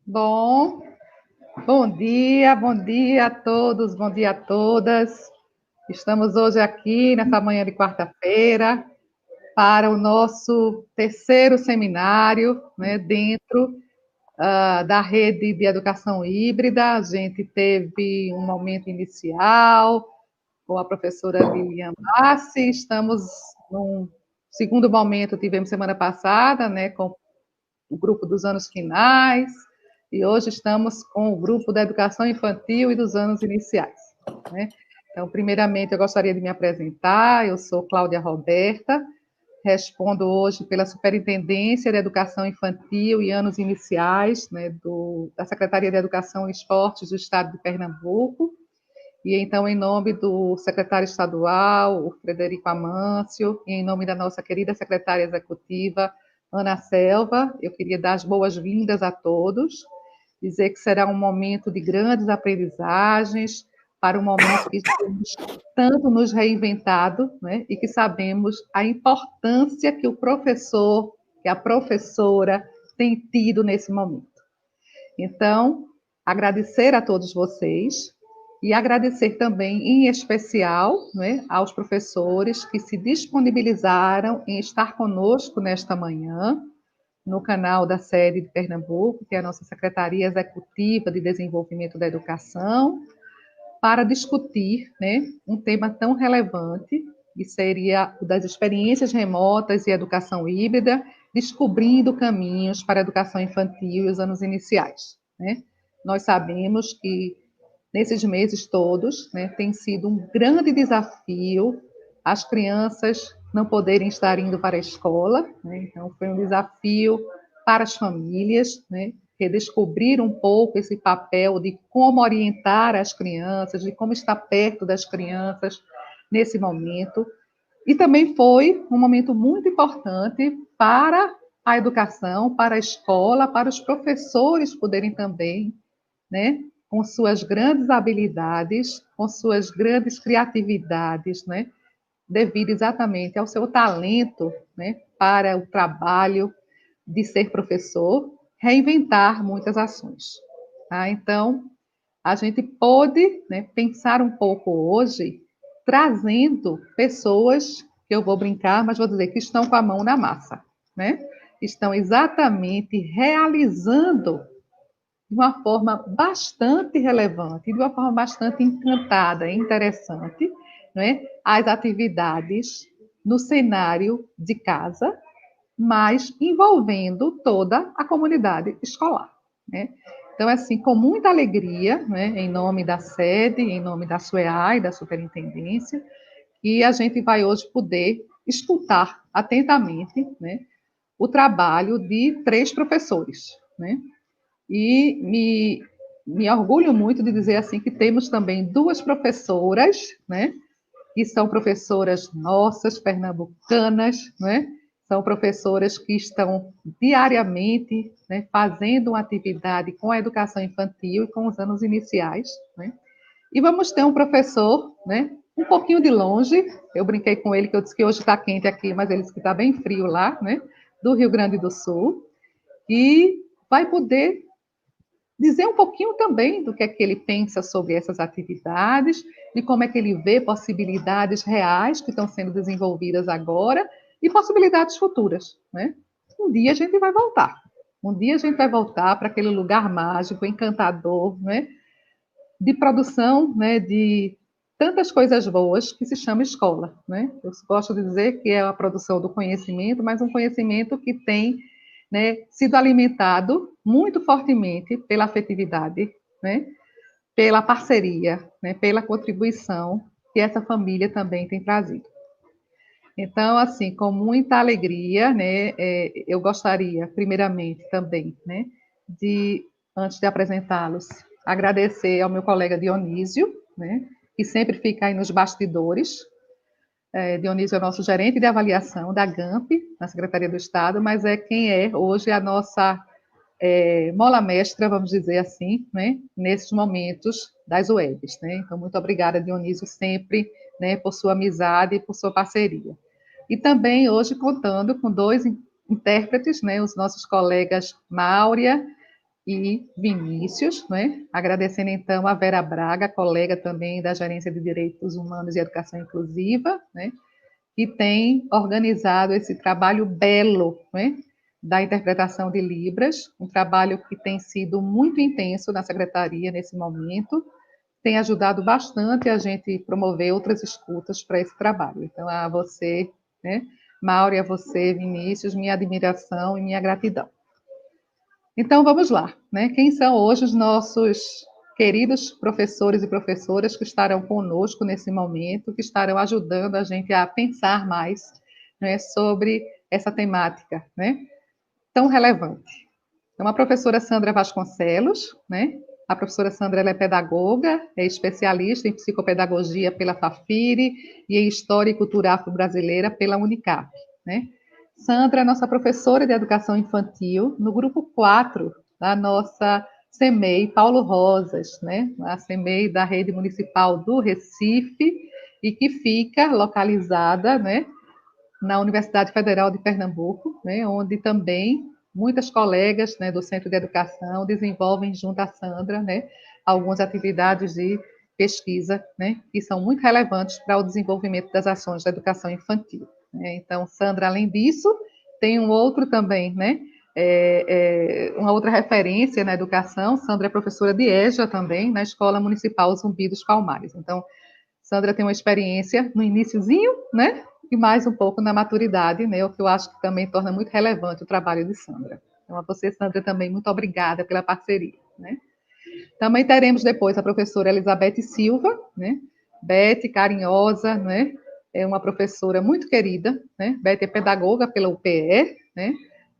Bom, bom dia a todos, bom dia a todas. Estamos hoje aqui, nessa manhã de quarta-feira, para o nosso terceiro seminário, né, dentro da rede de educação híbrida. A gente teve um momento inicial com a professora Lilian Bassi, estamos num segundo momento, tivemos semana passada, né, com o grupo dos anos finais, e hoje estamos com o grupo da educação infantil e dos anos iniciais, né? Então, primeiramente, eu gostaria de me apresentar. Eu sou Cláudia Roberta, respondo hoje pela Superintendência de Educação Infantil e Anos Iniciais, né, da Secretaria de Educação e Esportes do Estado de Pernambuco. E então, em nome do secretário estadual, o Frederico Amâncio, e em nome da nossa querida secretária executiva, Ana Selva, eu queria dar as boas-vindas a todos, dizer que será um momento de grandes aprendizagens, para um momento que temos tanto nos reinventado, né, e que sabemos a importância que o professor, que a professora tem tido nesse momento. Então, agradecer a todos vocês e agradecer também, em especial, né, aos professores que se disponibilizaram em estar conosco nesta manhã, no canal da sede de Pernambuco, que é a nossa Secretaria Executiva de Desenvolvimento da Educação, para discutir, né, um tema tão relevante, que seria o das experiências remotas e educação híbrida, descobrindo caminhos para a educação infantil e os anos iniciais, né? Nós sabemos que nesses meses todos, né, tem sido um grande desafio as crianças não poderem estar indo para a escola, né? Então foi um desafio para as famílias, né, redescobrir um pouco esse papel de como orientar as crianças, de como estar perto das crianças nesse momento. E também foi um momento muito importante para a educação, para a escola, para os professores poderem também, né, com suas grandes habilidades, com suas grandes criatividades, né, devido exatamente ao seu talento, né, para o trabalho de ser professor, reinventar muitas ações. Tá? Então, a gente pôde, né, pensar um pouco hoje, trazendo pessoas, que eu vou brincar, mas vou dizer que estão com a mão na massa, né? Estão exatamente realizando de uma forma bastante relevante, de uma forma bastante encantada, interessante, né, as atividades no cenário de casa, mas envolvendo toda a comunidade escolar, né? Então, assim, com muita alegria, né, em nome da sede, em nome da SUEA e da superintendência, que a gente vai hoje poder escutar atentamente, né, o trabalho de três professores, né? E me orgulho muito de dizer assim que temos também duas professoras, né, que são professoras nossas, pernambucanas, né? São professoras que estão diariamente, né, fazendo uma atividade com a educação infantil e com os anos iniciais, né? E vamos ter um professor, né, um pouquinho de longe. Eu brinquei com ele que eu disse que hoje está quente aqui, mas ele disse que está bem frio lá, né? Do Rio Grande do Sul, e vai poder dizer um pouquinho também do que é que ele pensa sobre essas atividades, de como é que ele vê possibilidades reais que estão sendo desenvolvidas agora e possibilidades futuras, né? Um dia a gente vai voltar. Um dia a gente vai voltar para aquele lugar mágico, encantador, né? De produção, né? De tantas coisas boas que se chama escola, né? Eu gosto de dizer que é a produção do conhecimento, mas um conhecimento que tem, né, sido alimentado muito fortemente pela afetividade, né, pela parceria, né, pela contribuição que essa família também tem trazido. Então, assim, com muita alegria, né, eu gostaria, primeiramente, também, né, antes de apresentá-los, agradecer ao meu colega Dionísio, né, que sempre fica aí nos bastidores. Dionísio é o nosso gerente de avaliação da GAMP, na Secretaria do Estado, mas é quem é hoje a nossa mola mestra, vamos dizer assim, né, nesses momentos das webs, né? Então, muito obrigada, Dionísio, sempre, né, por sua amizade e por sua parceria. E também hoje contando com dois intérpretes, né, os nossos colegas Máurea e Vinícius, né? Agradecendo então a Vera Braga, colega também da Gerência de Direitos Humanos e Educação Inclusiva, né? Que tem organizado esse trabalho belo, né? Da interpretação de Libras, um trabalho que tem sido muito intenso na secretaria nesse momento, tem ajudado bastante a gente promover outras escutas para esse trabalho. Então, a você, né, Mauro, e a você, Vinícius, minha admiração e minha gratidão. Então, vamos lá, né? Quem são hoje os nossos queridos professores e professoras que estarão conosco nesse momento, que estarão ajudando a gente a pensar mais, né, sobre essa temática, né, tão relevante. Então, a professora Sandra Vasconcelos, né? A professora Sandra ela é pedagoga, é especialista em psicopedagogia pela Fafiri e em História e Cultura Afro-Brasileira pela Unicap, né? Sandra é nossa professora de Educação Infantil no grupo 4 da nossa CEMEI Paulo Rosas, né? A CEMEI da Rede Municipal do Recife e que fica localizada, né, na Universidade Federal de Pernambuco, né, onde também muitas colegas, né, do Centro de Educação desenvolvem junto à Sandra, né, algumas atividades de pesquisa, né, que são muito relevantes para o desenvolvimento das ações da educação infantil, né. Então, Sandra, além disso, tem um outro também, né, uma outra referência na educação. Sandra é professora de EJA também, na Escola Municipal Zumbi dos Palmares. Então, Sandra tem uma experiência no iniciozinho, né? E mais um pouco na maturidade, né? O que eu acho que também torna muito relevante o trabalho de Sandra. Então, a você, Sandra, também muito obrigada pela parceria, né? Também teremos depois a professora Elizabeth Silva, né? Beth, carinhosa, né? É uma professora muito querida, né? Beth é pedagoga pela UPE, né?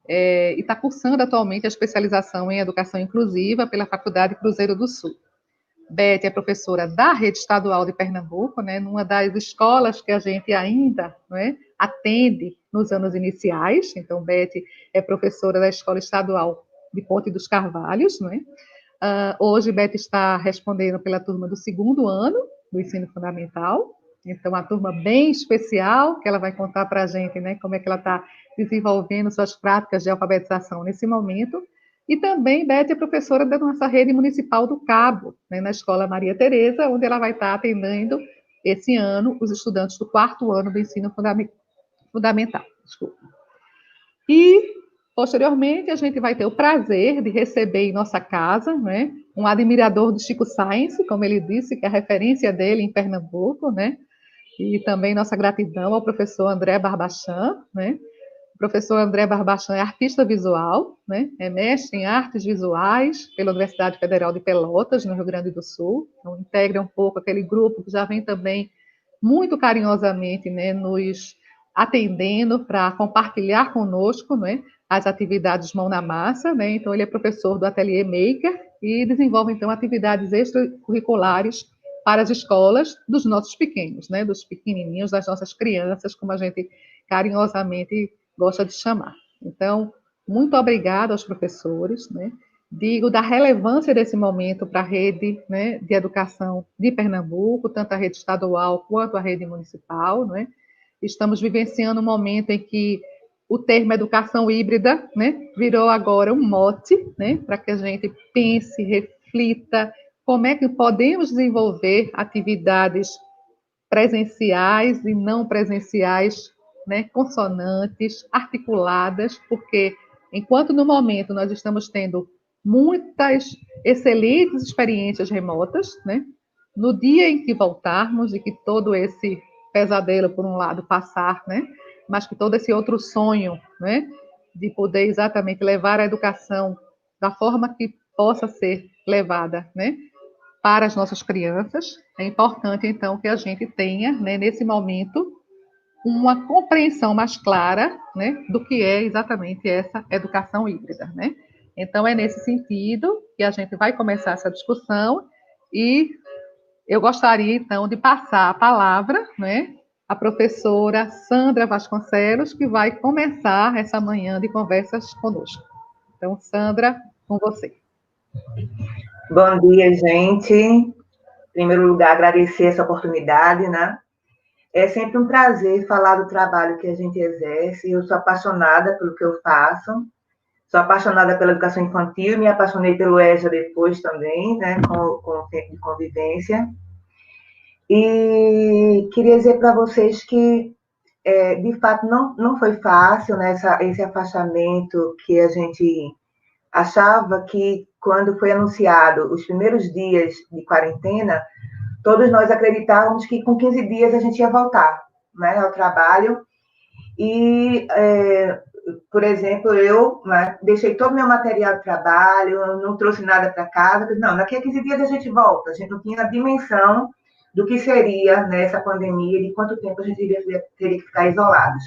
E está cursando atualmente a especialização em Educação Inclusiva pela Faculdade Cruzeiro do Sul. Beth é professora da Rede Estadual de Pernambuco, né, numa das escolas que a gente ainda, né, atende nos anos iniciais. Então, Beth é professora da Escola Estadual de Ponte dos Carvalhos. Né? Hoje, Beth está respondendo pela turma do 2º ano do ensino fundamental. Então, uma turma bem especial, que ela vai contar para a gente, né, como é que ela está desenvolvendo suas práticas de alfabetização nesse momento. E também Beth é professora da nossa rede municipal do Cabo, né, na Escola Maria Tereza, onde ela vai estar atendendo esse ano os estudantes do 4º ano do ensino fundamental. Desculpa. E, posteriormente, a gente vai ter o prazer de receber em nossa casa, né, um admirador do Chico Science, como ele disse, que é a referência dele em Pernambuco, né, e também nossa gratidão ao professor André Barbachan, né. O professor André Barbachan é artista visual, né? É mestre em artes visuais pela Universidade Federal de Pelotas, no Rio Grande do Sul. Então, integra um pouco aquele grupo que já vem também muito carinhosamente, né, nos atendendo para compartilhar conosco, né, as atividades mão na massa. Né? Então, ele é professor do Ateliê Maker e desenvolve, então, atividades extracurriculares para as escolas dos nossos pequenos, né, dos pequenininhos, das nossas crianças, como a gente carinhosamente gosta de chamar. Então, muito obrigada aos professores, né? Digo da relevância desse momento para a rede, né, de educação de Pernambuco, tanto a rede estadual quanto a rede municipal, né? Estamos vivenciando um momento em que o termo educação híbrida, né, virou agora um mote, né, para que a gente pense, reflita como é que podemos desenvolver atividades presenciais e não presenciais, né, consonantes, articuladas, porque enquanto no momento nós estamos tendo muitas excelentes experiências remotas, né, no dia em que voltarmos e que todo esse pesadelo, por um lado, passar, né, mas que todo esse outro sonho, né, de poder exatamente levar a educação da forma que possa ser levada, né, para as nossas crianças, é importante, então, que a gente tenha, né, nesse momento, uma compreensão mais clara, né, do que é exatamente essa educação híbrida, né? Então, é nesse sentido que a gente vai começar essa discussão e eu gostaria, então, de passar a palavra, né, à professora Sandra Vasconcelos, que vai começar essa manhã de conversas conosco. Então, Sandra, com você. Bom dia, gente. Em primeiro lugar, agradecer essa oportunidade, né? É sempre um prazer falar do trabalho que a gente exerce. Eu sou apaixonada pelo que eu faço. Sou apaixonada pela educação infantil, me apaixonei pelo EJA depois também, né, com o tempo de convivência. E queria dizer para vocês que, de fato, não foi fácil, né, esse afastamento que a gente achava que, quando foi anunciado os primeiros dias de quarentena, todos nós acreditávamos que com 15 dias a gente ia voltar, né, ao trabalho. E, por exemplo, eu, né, deixei todo o meu material de trabalho, não trouxe nada para casa. Não, daqui a 15 dias a gente volta. A gente não tinha a dimensão do que seria, né, essa pandemia, de quanto tempo a gente teria que ficar isolados.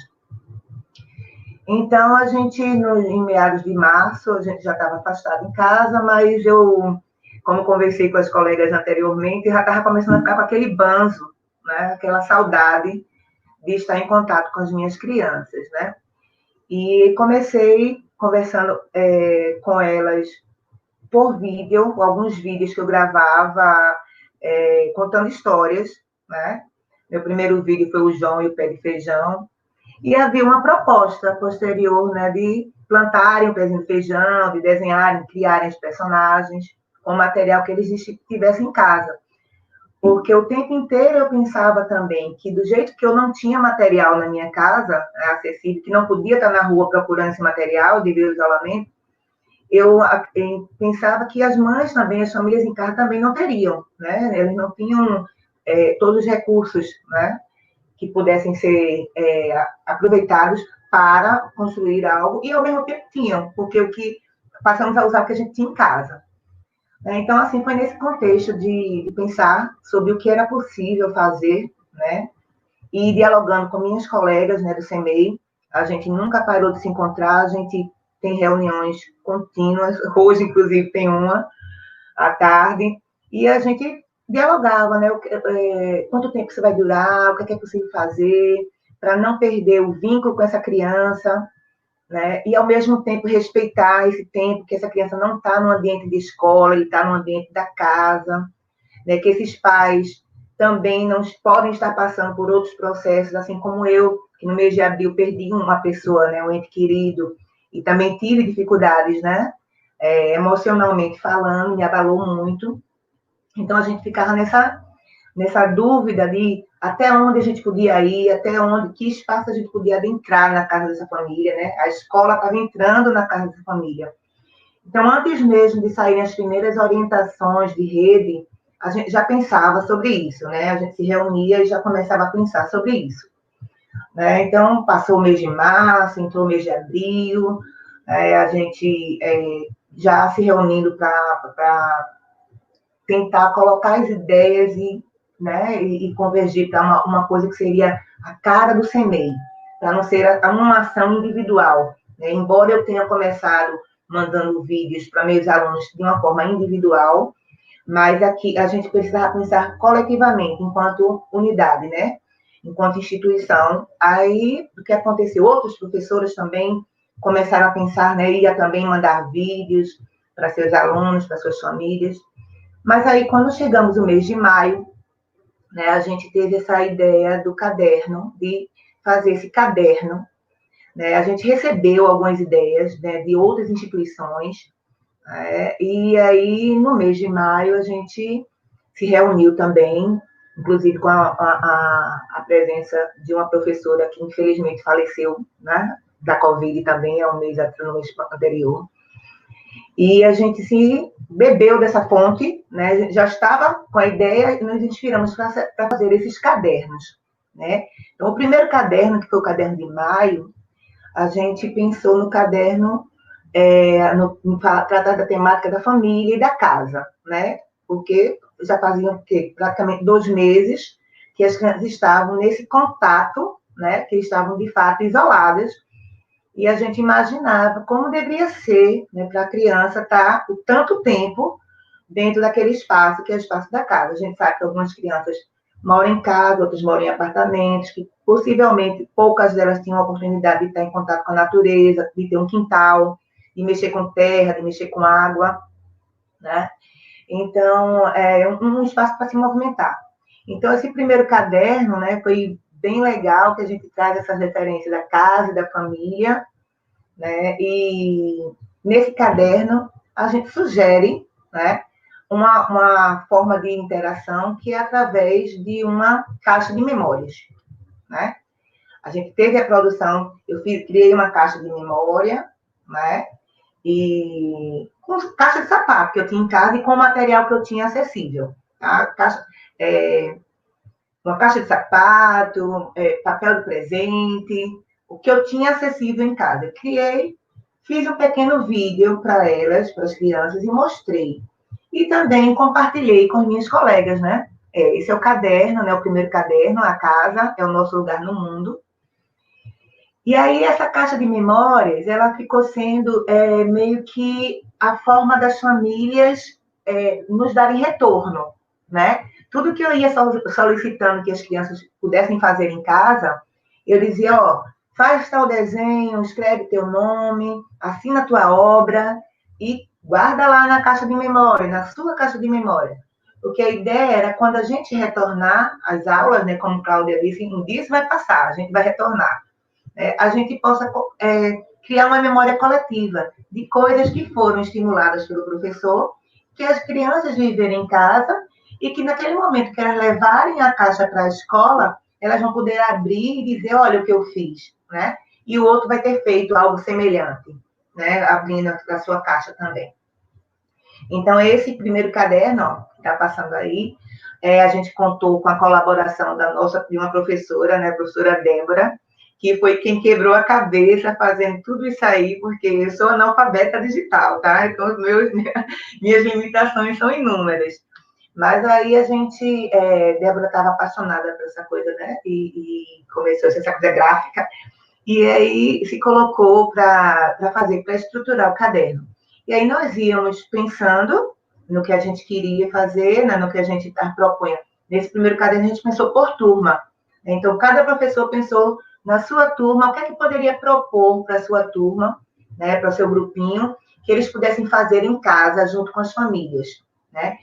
Então, a gente, em meados de março, a gente já estava afastado em casa, mas eu, como conversei com as colegas anteriormente, já estava começando a ficar com aquele banzo, né, aquela saudade de estar em contato com as minhas crianças, né? E comecei conversando com elas por vídeo, alguns vídeos que eu gravava contando histórias, né? Meu primeiro vídeo foi o João e o Pé de Feijão, e havia uma proposta posterior, né, de plantarem o pezinho de feijão, de desenharem, criarem os personagens com material que eles tivessem em casa. Porque o tempo inteiro eu pensava também que, do jeito que eu não tinha material na minha casa, acessível, que não podia estar na rua procurando esse material devido ao isolamento, eu pensava que as mães também, as famílias em casa também não teriam, né? Eles não tinham todos os recursos, né, que pudessem ser aproveitados para construir algo, e ao mesmo tempo tinham, porque o que passamos a usar o que a gente tinha em casa. Então, assim, foi nesse contexto de pensar sobre o que era possível fazer, né? E dialogando com minhas colegas, né, do CEMEI, a gente nunca parou de se encontrar, a gente tem reuniões contínuas, hoje, inclusive, tem uma à tarde, e a gente dialogava, né? Quanto tempo isso vai durar, o que é possível fazer, para não perder o vínculo com essa criança, né? E, ao mesmo tempo, respeitar esse tempo que essa criança não está no ambiente de escola, ele está no ambiente da casa, né? Que esses pais também não podem estar passando por outros processos, assim como eu, que no mês de abril perdi uma pessoa, né, um ente querido, e também tive dificuldades, né, emocionalmente falando, me abalou muito. Então, a gente ficava nessa dúvida de até onde a gente podia ir, até onde, que espaço a gente podia adentrar na casa dessa família, né? A escola estava entrando na casa dessa família. Então, antes mesmo de saírem as primeiras orientações de rede, a gente já pensava sobre isso, né? A gente se reunia e já começava a pensar sobre isso, né? Então, passou o mês de março, entrou o mês de abril, a gente já se reunindo para tentar colocar as ideias né, e convergir para uma coisa que seria a cara do CEMEI, para não ser uma ação individual, né? Embora eu tenha começado mandando vídeos para meus alunos de uma forma individual, mas aqui a gente precisava pensar coletivamente, enquanto unidade, né? Enquanto instituição. Aí, o que aconteceu? Outros professores também começaram a pensar, né? Ia também mandar vídeos para seus alunos, para suas famílias. Mas aí, quando chegamos no mês de maio, né, a gente teve essa ideia do caderno, de fazer esse caderno, né? A gente recebeu algumas ideias, né, de outras instituições, e aí, no mês de maio, a gente se reuniu também, inclusive com a presença de uma professora que, infelizmente, faleceu, né, da Covid também, no mês anterior. E a gente se bebeu dessa fonte, né? Já estava com a ideia e nos inspiramos para fazer esses cadernos, né? Então, o primeiro caderno, que foi o caderno de maio, a gente pensou no caderno tratar da temática da família e da casa, né? Porque já faziam praticamente 2 meses que as crianças estavam nesse contato, né? Que estavam, de fato, isoladas. E a gente imaginava como deveria ser, né, para a criança estar por tanto tempo dentro daquele espaço, que é o espaço da casa. A gente sabe que algumas crianças moram em casa, outras moram em apartamentos, que possivelmente poucas delas tinham a oportunidade de estar em contato com a natureza, de ter um quintal, de mexer com terra, de mexer com água, né? Então, um espaço para se movimentar. Então, esse primeiro caderno, né, foi bem legal, que a gente traz essas referências da casa e da família, né? E nesse caderno, a gente sugere, né, uma forma de interação que é através de uma caixa de memórias, né? A gente teve a produção, criei uma caixa de memória, né? E com caixa de sapato que eu tinha em casa e com o material que eu tinha acessível. Tá? Uma caixa de sapato, papel de presente, o que eu tinha acessível em casa. Eu criei, fiz um pequeno vídeo para elas, para as crianças, e mostrei. E também compartilhei com as minhas colegas, né? Esse é o caderno, né? O primeiro caderno, a casa é o nosso lugar no mundo. E aí, essa caixa de memórias, ela ficou sendo meio que a forma das famílias nos darem retorno, né? Tudo que eu ia solicitando que as crianças pudessem fazer em casa, eu dizia, ó, faz tal desenho, escreve teu nome, assina tua obra e guarda lá na caixa de memória, na sua caixa de memória. Porque a ideia era, quando a gente retornar às aulas, né, como Cláudia disse, um dia isso vai passar, a gente vai retornar. A gente possa criar uma memória coletiva de coisas que foram estimuladas pelo professor, que as crianças viverem em casa e que naquele momento que elas levarem a caixa para a escola, elas vão poder abrir e dizer, olha o que eu fiz, né? E o outro vai ter feito algo semelhante, né? Abrindo a sua caixa também. Então, esse primeiro caderno, ó, que está passando aí, a gente contou com a colaboração de uma professora, né? A professora Débora, que foi quem quebrou a cabeça fazendo tudo isso aí, porque eu sou analfabeta digital, tá? Então, minhas limitações são inúmeras. Mas aí Débora estava apaixonada por essa coisa, né? E começou essa coisa gráfica, e aí se colocou para estruturar o caderno. E aí nós íamos pensando no que a gente queria fazer, né? No que a gente estava propondo. Nesse primeiro caderno, a gente pensou por turma. Então, cada professor pensou na sua turma, o que é que poderia propor para a sua turma, né, para o seu grupinho, que eles pudessem fazer em casa, junto com as famílias, né?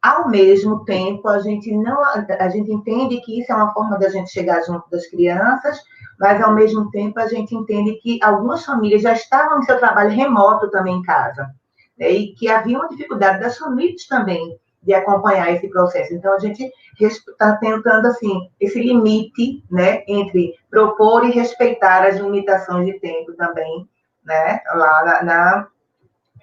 Ao mesmo tempo, a gente entende que isso é uma forma da gente chegar junto das crianças, mas, ao mesmo tempo, a gente entende que algumas famílias já estavam no seu trabalho remoto também em casa, né, e que havia uma dificuldade das famílias também de acompanhar esse processo. Então, a gente está tentando, assim, esse limite, né, entre propor e respeitar as limitações de tempo também, né, lá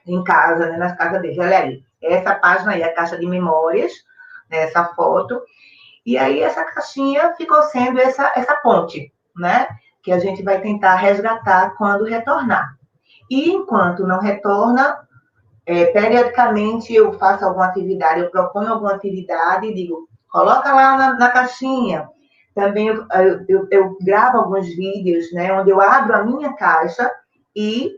em casa, né, nas casas deles. Olha aí, essa página aí, a caixa de memórias, né, essa foto, e aí essa caixinha ficou sendo essa ponte, né, que a gente vai tentar resgatar quando retornar. E enquanto não retorna, periodicamente eu faço alguma atividade, eu proponho alguma atividade e digo, coloca lá na caixinha. Também eu gravo alguns vídeos, né, onde eu abro a minha caixa e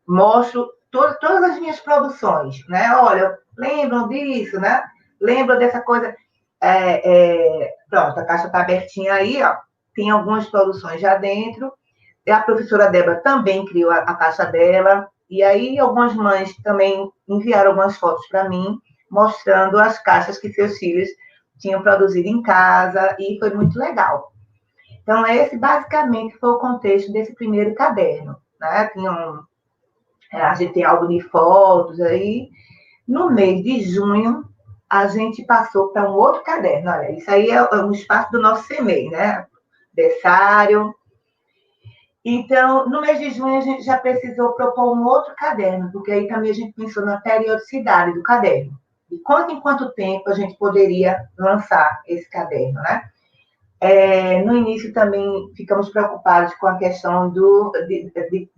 mostro todas as minhas produções, né? Olha, lembram disso, né? Lembram dessa coisa? Pronto, a caixa está abertinha aí, ó. Tem algumas produções já dentro. E a professora Débora também criou a caixa dela. E aí, algumas mães também enviaram algumas fotos para mim, mostrando as caixas que seus filhos tinham produzido em casa, e foi muito legal. Então, esse basicamente foi o contexto desse primeiro caderno, né? A gente tem álbum de fotos aí. No mês de junho, a gente passou para um outro caderno. Olha, isso aí é um espaço do nosso CMEI, né? Berçário. Então, no mês de junho, a gente já precisou propor um outro caderno, porque aí também a gente pensou na periodicidade do caderno. De quanto em quanto tempo a gente poderia lançar esse caderno, né? No início também ficamos preocupados com a questão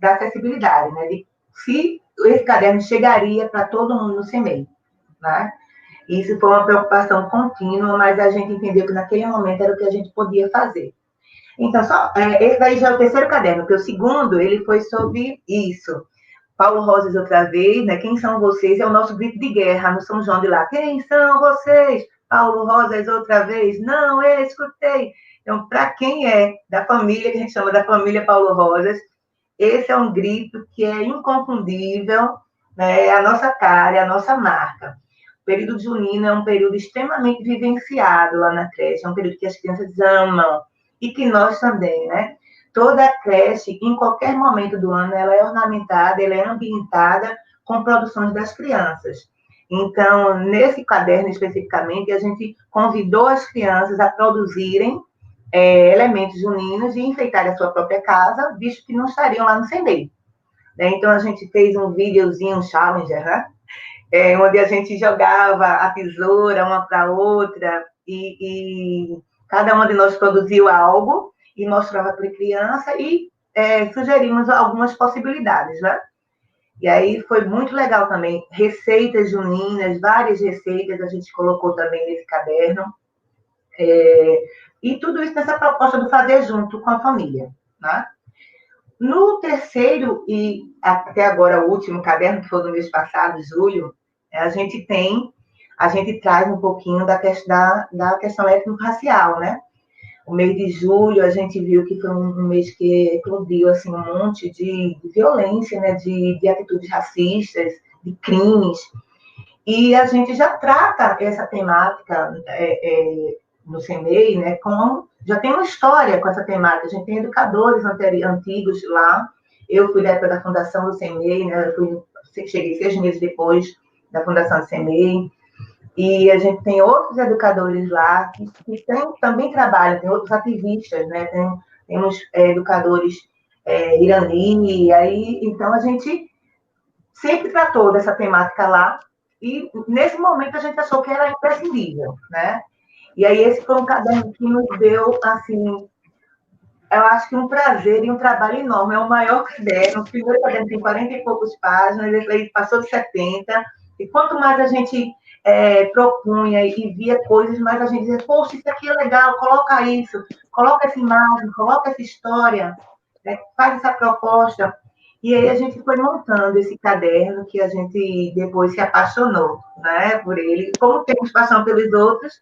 da acessibilidade, né? De se esse caderno chegaria para todo mundo no CMEI, né? Isso foi uma preocupação contínua, mas a gente entendeu que naquele momento era o que a gente podia fazer. Então, esse daí já é o terceiro caderno, porque o segundo, ele foi sobre isso. Paulo Rosas outra vez, né? Quem são vocês? É o nosso grito de guerra no São João de lá. Quem são vocês? Paulo Rosas outra vez? Não, eu escutei. Então, para quem é da família, que a gente chama da família Paulo Rosas, esse é um grito que é inconfundível, né? É a nossa cara, é a nossa marca. O período junino é um período extremamente vivenciado lá na creche, é um período que as crianças amam, e que nós também, né? toda a creche, em qualquer momento do ano, ela é ornamentada, ela é ambientada com produções das crianças. Então, nesse caderno especificamente, a gente convidou as crianças a produzirem elementos juninos e enfeitarem a sua própria casa, visto que não estariam lá no CEMEI. Então, a gente fez um videozinho, um challenger, né? Onde a gente jogava a tesoura uma para outra e cada uma de nós produziu algo e mostrava para a criança e sugerimos algumas possibilidades, né? E aí foi muito legal também. Receitas juninas, várias receitas a gente colocou também nesse caderno. E tudo isso nessa proposta de fazer junto com a família, né? No terceiro e até agora o último caderno, que foi do mês passado, julho, a gente traz um pouquinho da questão étnico-racial, né? O mês de julho, a gente viu que foi um mês que eclodiu assim, um monte de violência, né? de atitudes racistas, de crimes. E a gente já trata essa temática no CEMEI, né? Já tem uma história com essa temática. A gente tem educadores antigos lá. Eu fui da época da fundação do CEMEI, né? Cheguei 6 meses depois da fundação do CEMEI. E a gente tem outros educadores lá que também trabalham, tem outros ativistas, né? Temos educadores irani, e aí, então a gente sempre tratou dessa temática lá, e nesse momento a gente achou que era imprescindível, né? E aí esse foi um caderno que nos deu, assim, eu acho que um prazer e um trabalho enorme. É o maior caderno, o primeiro caderno tem 40 e poucas páginas, esse aí passou de 70, e quanto mais a gente propunha e via coisas, mais a gente dizia, poxa, isso aqui é legal, coloca isso, coloca essa imagem, coloca essa história, né? Faz essa proposta. E aí a gente foi montando esse caderno que a gente depois se apaixonou, né, por ele. Como temos paixão pelos outros,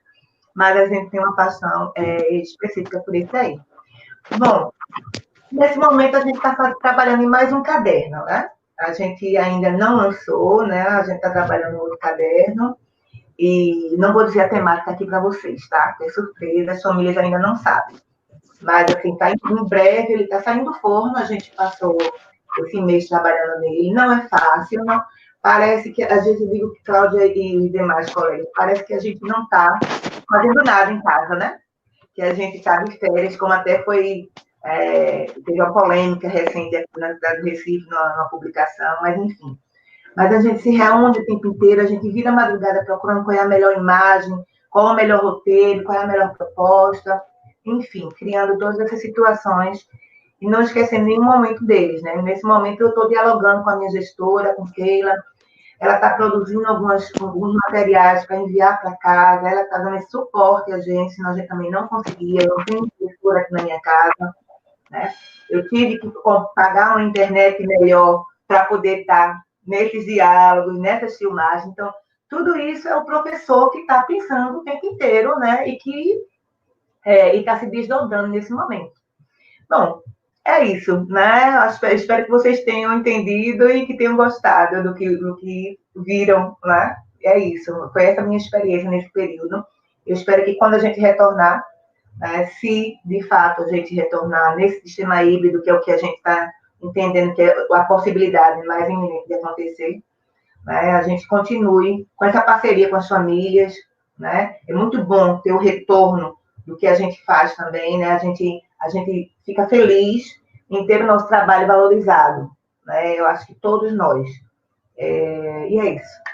mas a gente tem uma paixão específica por esse aí. Bom, nesse momento a gente está trabalhando em mais um caderno, né? A gente ainda não lançou, né? A gente está trabalhando no outro caderno. E não vou dizer a temática aqui para vocês, tá? É surpresa, as famílias ainda não sabem. Mas, assim, tá em breve, ele está saindo do forno, a gente passou esse mês trabalhando nele. Não é fácil, não. Parece que, às vezes eu digo que Cláudia e os demais colegas, parece que a gente não está fazendo nada em casa, né? Que a gente está de férias, como até foi... teve uma polêmica recente aqui na cidade do Recife, numa publicação, mas enfim. Mas a gente se reúne o tempo inteiro, a gente vira a madrugada procurando qual é a melhor imagem, qual é o melhor roteiro, qual é a melhor proposta, enfim, criando todas essas situações e não esquecendo nenhum momento deles, né? Nesse momento eu estou dialogando com a minha gestora, com Keila, ela está produzindo alguns materiais para enviar para casa, ela está dando esse suporte a gente, senão a gente também não conseguia, eu não tenho gestora aqui na minha casa, né? Eu tive que pagar uma internet melhor para poder estar nesses diálogos, nessas filmagens. Então, tudo isso é o professor que está pensando o tempo inteiro, né? E que está se desdobrando nesse momento. Bom, é isso, né? Espero que vocês tenham entendido e que tenham gostado do que viram, né? É isso, foi essa a minha experiência nesse período. Eu espero que quando a gente retornar, né, se de fato a gente retornar nesse sistema híbrido, que é o que a gente está entendendo que é a possibilidade mais iminente de acontecer, né, a gente continue com essa parceria com as famílias, né? É muito bom ter o retorno do que a gente faz também, né? A gente fica feliz em ter o nosso trabalho valorizado, né? Eu acho que todos nós. E é isso.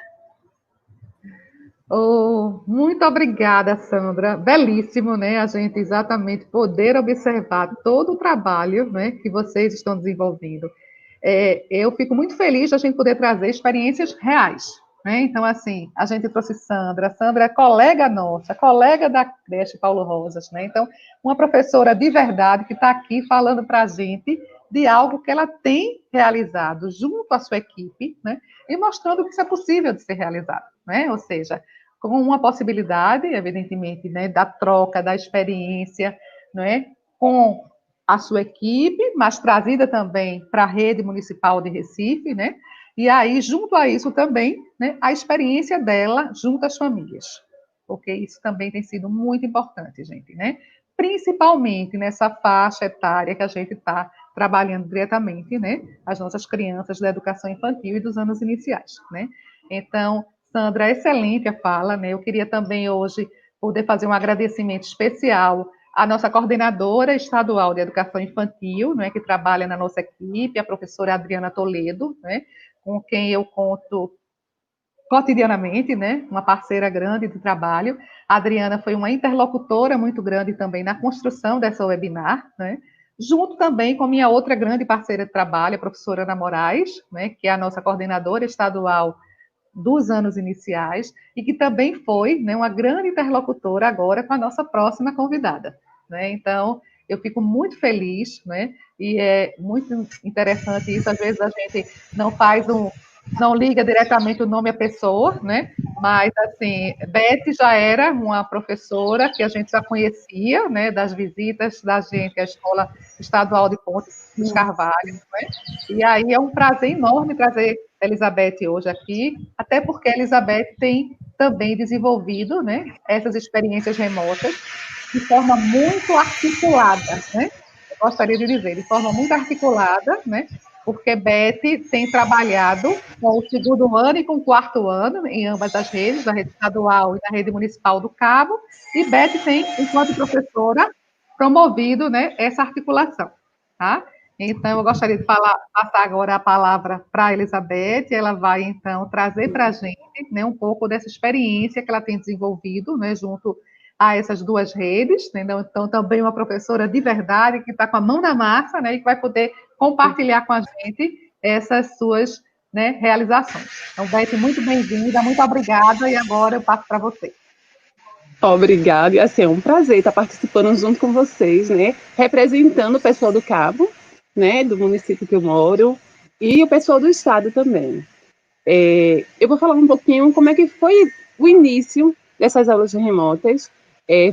Oh, muito obrigada, Sandra. Belíssimo, né? A gente exatamente poder observar todo o trabalho, né, que vocês estão desenvolvendo. Eu fico muito feliz de a gente poder trazer experiências reais, né? Então, assim, a gente trouxe Sandra. Sandra é colega nossa, colega da creche Paulo Rosas, né? Então, uma professora de verdade que está aqui falando para a gente de algo que ela tem realizado junto à sua equipe, né? E mostrando que isso é possível de ser realizado, né? Ou seja, com uma possibilidade, evidentemente, né, da troca, da experiência, né, com a sua equipe, mas trazida também para a rede municipal de Recife, né? E aí, junto a isso também, né, a experiência dela junto às famílias, porque isso também tem sido muito importante, gente, né? principalmente nessa faixa etária que a gente está trabalhando diretamente, né, as nossas crianças da educação infantil e dos anos iniciais, né. Então, Sandra, excelente a fala, né, eu queria também hoje poder fazer um agradecimento especial à nossa coordenadora estadual de educação infantil, né, que trabalha na nossa equipe, a professora Adriana Toledo, né, com quem eu conto cotidianamente, né, uma parceira grande de trabalho. A Adriana foi uma interlocutora muito grande também na construção dessa webinar, né, junto também com minha outra grande parceira de trabalho, a professora Ana Moraes, né, que é a nossa coordenadora estadual dos anos iniciais, e que também foi, né, uma grande interlocutora agora com a nossa próxima convidada, né. Então, eu fico muito feliz, né, e é muito interessante isso, às vezes a gente não liga diretamente o nome à pessoa, né, mas, assim, Beth já era uma professora que a gente já conhecia, né, das visitas da gente à Escola Estadual de Pontes dos Carvalhos, né, e aí é um prazer enorme trazer Elizabeth hoje aqui, até porque a Elizabeth tem também desenvolvido, né, essas experiências remotas de forma muito articulada, né? Eu gostaria de dizer, de forma muito articulada, né? Porque Beth tem trabalhado com o segundo ano e com o quarto ano em ambas as redes, na rede estadual e na rede municipal do Cabo, e Beth tem, enquanto professora, promovido, né, essa articulação, tá? Então, eu gostaria de passar agora a palavra para a Elizabeth, ela vai, então, trazer para a gente, né, um pouco dessa experiência que ela tem desenvolvido, né, junto a essas duas redes, né, então, também uma professora de verdade, que está com a mão na massa, né, e que vai poder compartilhar com a gente essas suas, né, realizações. Então, Beth, muito bem-vinda, muito obrigada, e agora eu passo para você. Obrigada, e assim, é um prazer estar participando junto com vocês, né, representando o pessoal do Cabo, né, do município que eu moro, e o pessoal do estado também. Eu vou falar um pouquinho como é que foi o início dessas aulas remotas.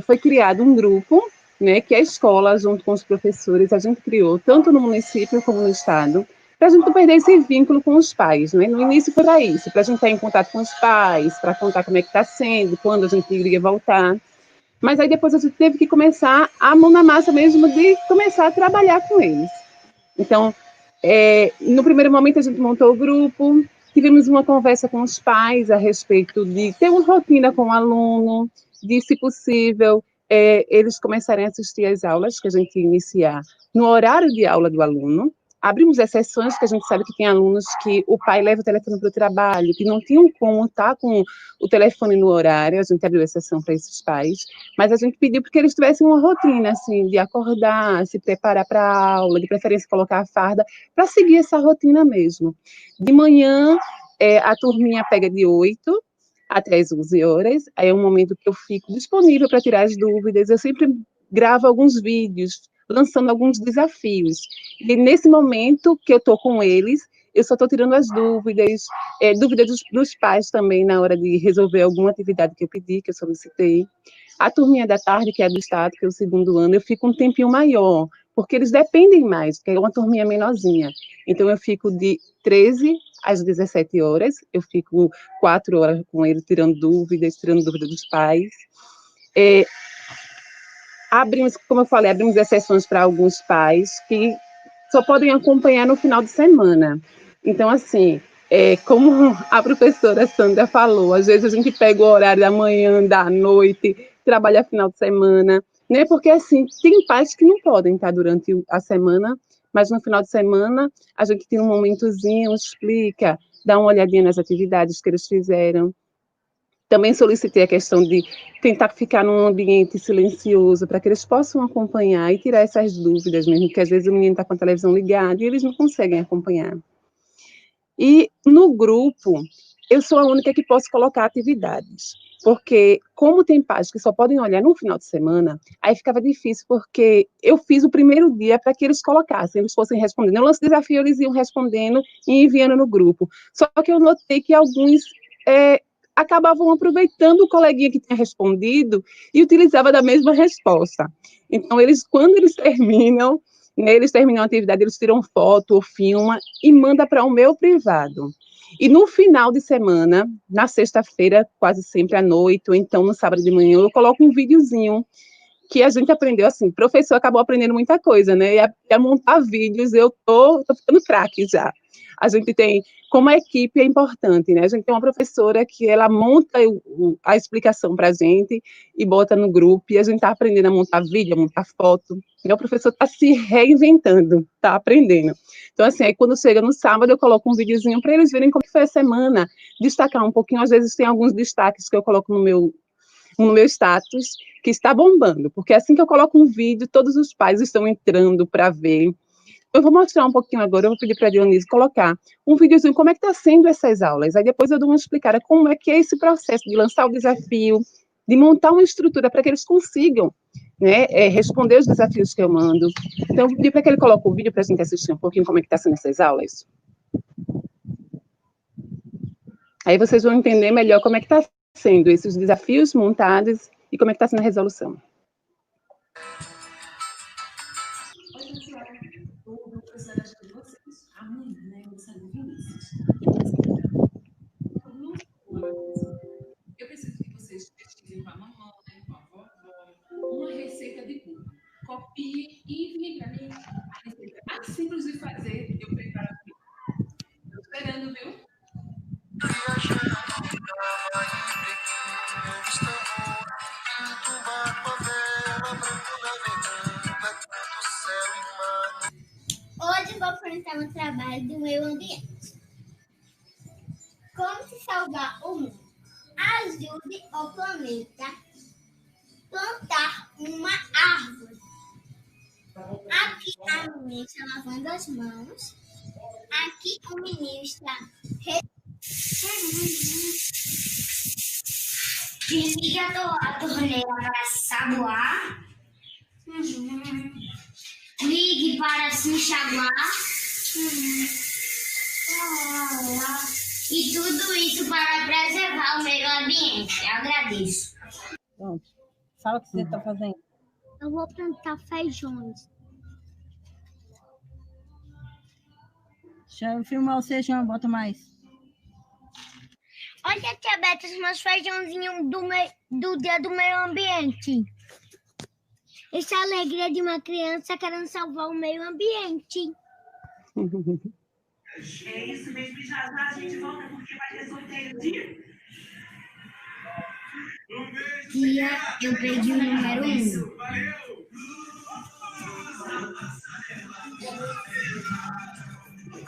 Foi criado um grupo, né, que a escola, junto com os professores, a gente criou, tanto no município como no estado, para a gente não perder esse vínculo com os pais, né? No início foi para isso, para a gente estar em contato com os pais, para contar como é que está sendo, quando a gente iria voltar. Mas aí depois a gente teve que começar a mão na massa mesmo de começar a trabalhar com eles. Então, no primeiro momento a gente montou o grupo, tivemos uma conversa com os pais a respeito de ter uma rotina com o aluno, de, se possível, eles começarem a assistir às aulas que a gente ia iniciar no horário de aula do aluno. Abrimos exceções, que a gente sabe que tem alunos que o pai leva o telefone para o trabalho, que não tinham como estar com o telefone no horário, a gente abriu exceção para esses pais, mas a gente pediu porque eles tivessem uma rotina, assim, de acordar, se preparar para a aula, de preferência colocar a farda, para seguir essa rotina mesmo. De manhã, a turminha pega de 8 até as 11 horas, aí é um momento que eu fico disponível para tirar as dúvidas, eu sempre gravo alguns vídeos, lançando alguns desafios. E nesse momento que eu estou com eles, eu só estou tirando as dúvidas, dúvidas dos pais também na hora de resolver alguma atividade que eu pedi, que eu solicitei. A turminha da tarde, que é do estado, que é o segundo ano, eu fico um tempinho maior, porque eles dependem mais, porque é uma turminha menorzinha. Então, eu fico de 13 às 17 horas, eu fico 4 horas com eles, tirando dúvidas dos pais. Abrimos, como eu falei, abrimos exceções para alguns pais que só podem acompanhar no final de semana. Então, assim, como a professora Sandra falou, às vezes a gente pega o horário da manhã, da noite, trabalha final de semana, né? Porque, assim, tem pais que não podem estar durante a semana, mas no final de semana a gente tem um momentozinho, explica, dá uma olhadinha nas atividades que eles fizeram. Também solicitei a questão de tentar ficar num ambiente silencioso para que eles possam acompanhar e tirar essas dúvidas mesmo, porque às vezes o menino está com a televisão ligada e eles não conseguem acompanhar. E no grupo, eu sou a única que posso colocar atividades, porque como tem pais que só podem olhar no final de semana, aí ficava difícil, porque eu fiz o primeiro dia para que eles colocassem, eles fossem respondendo. Eu lancei desafio, eles iam respondendo e enviando no grupo. Só que eu notei que alguns acabavam aproveitando o coleguinha que tinha respondido e utilizava da mesma resposta. Então, quando eles terminam, né, eles terminam a atividade, eles tiram foto ou filma e manda para o meu privado. E no final de semana, na sexta-feira, quase sempre à noite, ou então no sábado de manhã, eu coloco um videozinho que a gente aprendeu, assim, professor acabou aprendendo muita coisa, né? E a montar vídeos, eu tô ficando craque já. A gente tem, como a equipe é importante, né? A gente tem uma professora que ela monta a explicação para a gente e bota no grupo, e a gente está aprendendo a montar vídeo, a montar foto. E o professor está se reinventando, está aprendendo. Então, assim, aí quando chega no sábado, eu coloco um videozinho para eles verem como foi a semana, destacar um pouquinho, às vezes tem alguns destaques que eu coloco no meu status, que está bombando, porque assim que eu coloco um vídeo, todos os pais estão entrando para ver. Eu vou mostrar um pouquinho agora, eu vou pedir para a Dionise colocar um videozinho, como é que está sendo essas aulas, aí depois eu dou uma explicada como é que é esse processo de lançar o desafio, de montar uma estrutura para que eles consigam, né, responder os desafios que eu mando. Então, eu vou pedir para que ele coloque o vídeo para a gente assistir um pouquinho como é que está sendo essas aulas. Aí vocês vão entender melhor como é que está sendo esses desafios montados e como é que está sendo a resolução. Oi, pessoal. O professor acho que vocês, amanhã, eu saio Vinícius. Eu preciso que vocês pesquisem com a mamãe, com a vovó, uma receita de bolo. Copiem e enviem para mim a receita mais simples de fazer. Eu preparo aqui. Estou esperando, viu? Hoje vou apresentar um trabalho do meio ambiente. Como se salvar o mundo? Ajude o planeta a plantar uma árvore. Aqui a menina está lavando as mãos. Aqui o menino está desliga a torneira para saboar. Ligue para se enxaguar. E tudo isso para preservar o meio ambiente. Eu agradeço. Pronto. Fala o que você está fazendo. Eu vou plantar feijões. Deixa eu filmar você, João. Bota mais. Olha, tia Beta, os meus feijãozinhos do dia do meio ambiente. Essa é a alegria de uma criança querendo salvar o meio ambiente. É isso mesmo, já já a gente volta porque vai ter sorteio de... Tia, eu peguei o número 1. Valeu!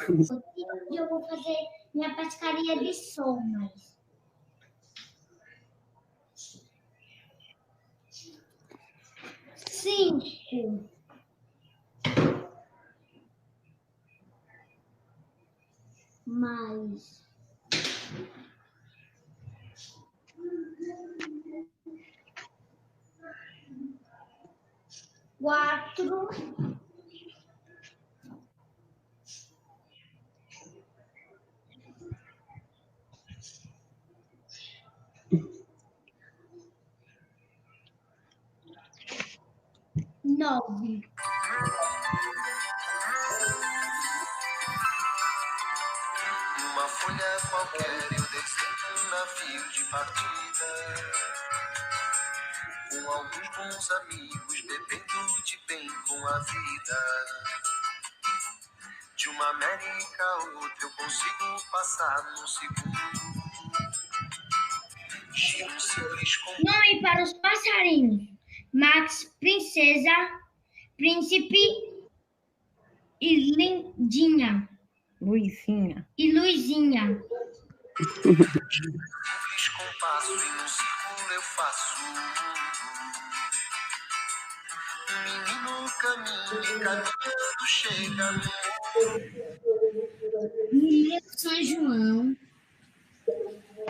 Hoje eu vou fazer minha pescaria de somas. Cinco. Mais. Quatro. Nove. Numa folha qualquer eu desenho um navio de partida. Com alguns bons amigos, bebendo de bem com a vida. De uma América a outra eu consigo passar num segundo. Giro simples com... Nome para os passarinhos. Max, Princesa, Príncipe e Lindinha. Luizinha. E Luizinha. Simples compasso e num círculo eu faço. Menino caminha e caminhando chega no... Menino São João.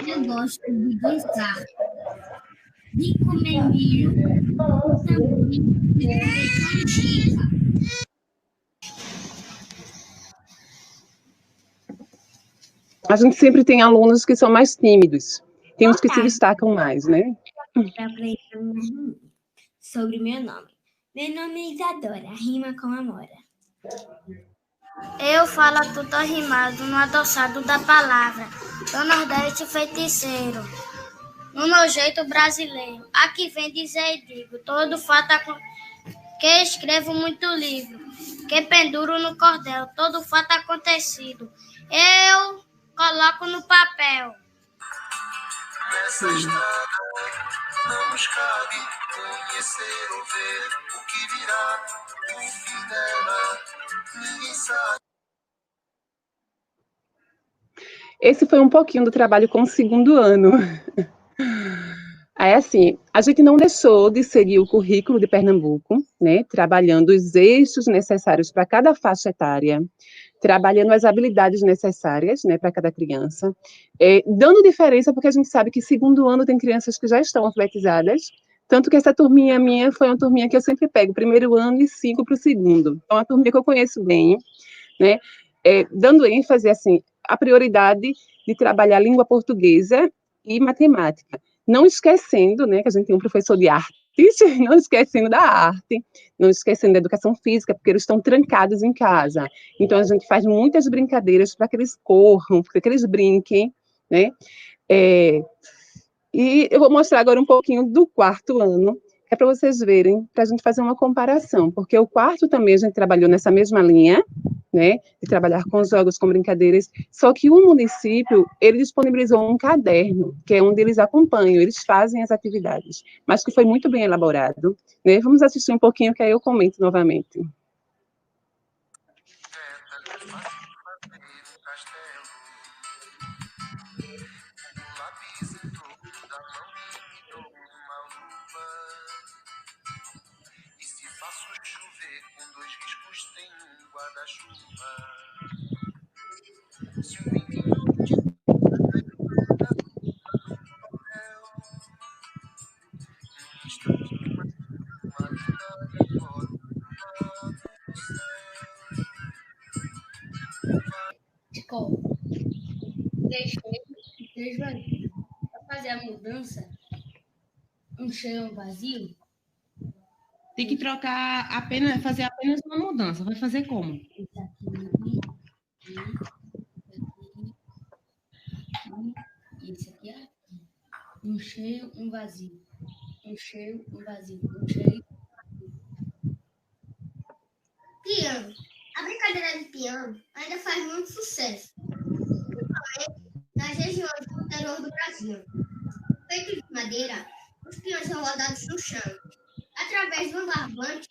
Eu gosto de dançar. De comer milho. Também de comer canjica. A gente sempre tem alunos que são mais tímidos. Tem uns que se destacam mais, né? Para aprender sobre meu nome. Meu nome é Isadora, rima com Amora. Eu falo tudo rimado no adoçado da palavra. Do Nordeste feiticeiro. no meu jeito brasileiro. Aqui vem dizer e digo, todo fato que escrevo muito livro, que penduro no cordel, todo fato acontecido, eu coloco no papel. Nessa estrada não nos cabe conhecer ou ver o que virá, o fim dela, ninguém sabe. Esse foi um pouquinho do trabalho com o segundo ano. Aí, assim, a gente não deixou de seguir o currículo de Pernambuco, né, trabalhando os eixos necessários para cada faixa etária, trabalhando as habilidades necessárias, né, para cada criança, dando diferença, porque a gente sabe que segundo ano tem crianças que já estão alfabetizadas, tanto que essa turminha minha foi uma turminha que eu sempre pego, primeiro ano e 5 para o segundo. Então, é uma turminha que eu conheço bem, né, dando ênfase, assim, a prioridade de trabalhar língua portuguesa e matemática. Não esquecendo, né, que a gente tem um professor de artes, não esquecendo da arte, não esquecendo da educação física, porque eles estão trancados em casa. Então, a gente faz muitas brincadeiras para que eles corram, para que eles brinquem, né? E eu vou mostrar agora um pouquinho do quarto ano, que é para vocês verem, para a gente fazer uma comparação, porque o quarto também a gente trabalhou nessa mesma linha, né, de trabalhar com jogos, com brincadeiras, só que o município, ele disponibilizou um caderno, que é onde eles acompanham, eles fazem as atividades, mas que foi muito bem elaborado, né? Vamos assistir um pouquinho, que aí eu comento novamente. E se faço chover com 2 riscos tem um guarda-chuva. Se o menino Para fazer a mudança, um chão vazio. Tem que trocar apenas, fazer apenas uma mudança. Vai fazer como? Esse aqui é um cheio, um vazio. Um cheio, um vazio. Um cheio. Piano. A brincadeira de piano ainda faz muito sucesso, principalmente nas regiões do interior do Brasil. Feito de madeira, os peões são rodados no chão, através de um barbante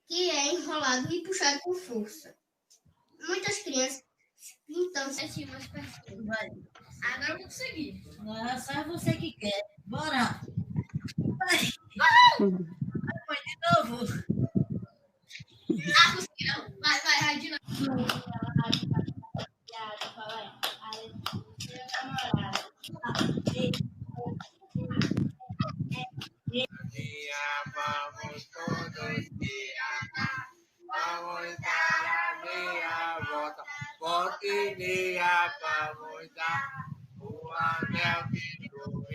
que é enrolado e puxado com força. Muitas crianças então se umas pessoas. Vai. Agora eu vou conseguir. Não, só você que quer. Bora. Vai. Vai de novo. Conseguiu. Vai de novo. Vamos todos viajar, vamos dar a meia volta, volta e meia vamos dar. O anel que tu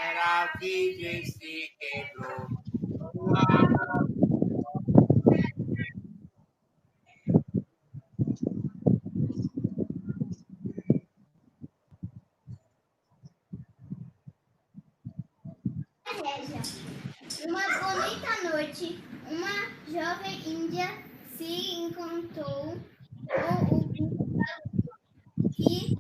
era virgem se quebrou. O amor. Uma bonita noite, uma jovem índia se encontrou com o que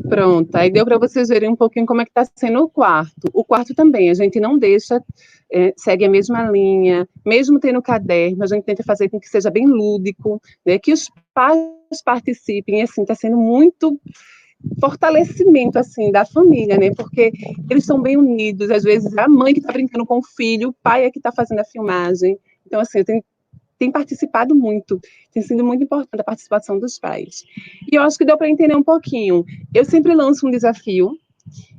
Pronto, aí deu para vocês verem um pouquinho como é que está sendo o quarto. O quarto também, a gente não deixa, segue a mesma linha, mesmo tendo caderno, a gente tenta fazer com que seja bem lúdico, né, que os pais participem, assim, está sendo muito fortalecimento, assim, da família, né, porque eles são bem unidos, às vezes a mãe que está brincando com o filho, o pai é que está fazendo a filmagem, então, assim, tem participado muito, tem sido muito importante a participação dos pais. E eu acho que deu para entender um pouquinho. Eu sempre lanço um desafio,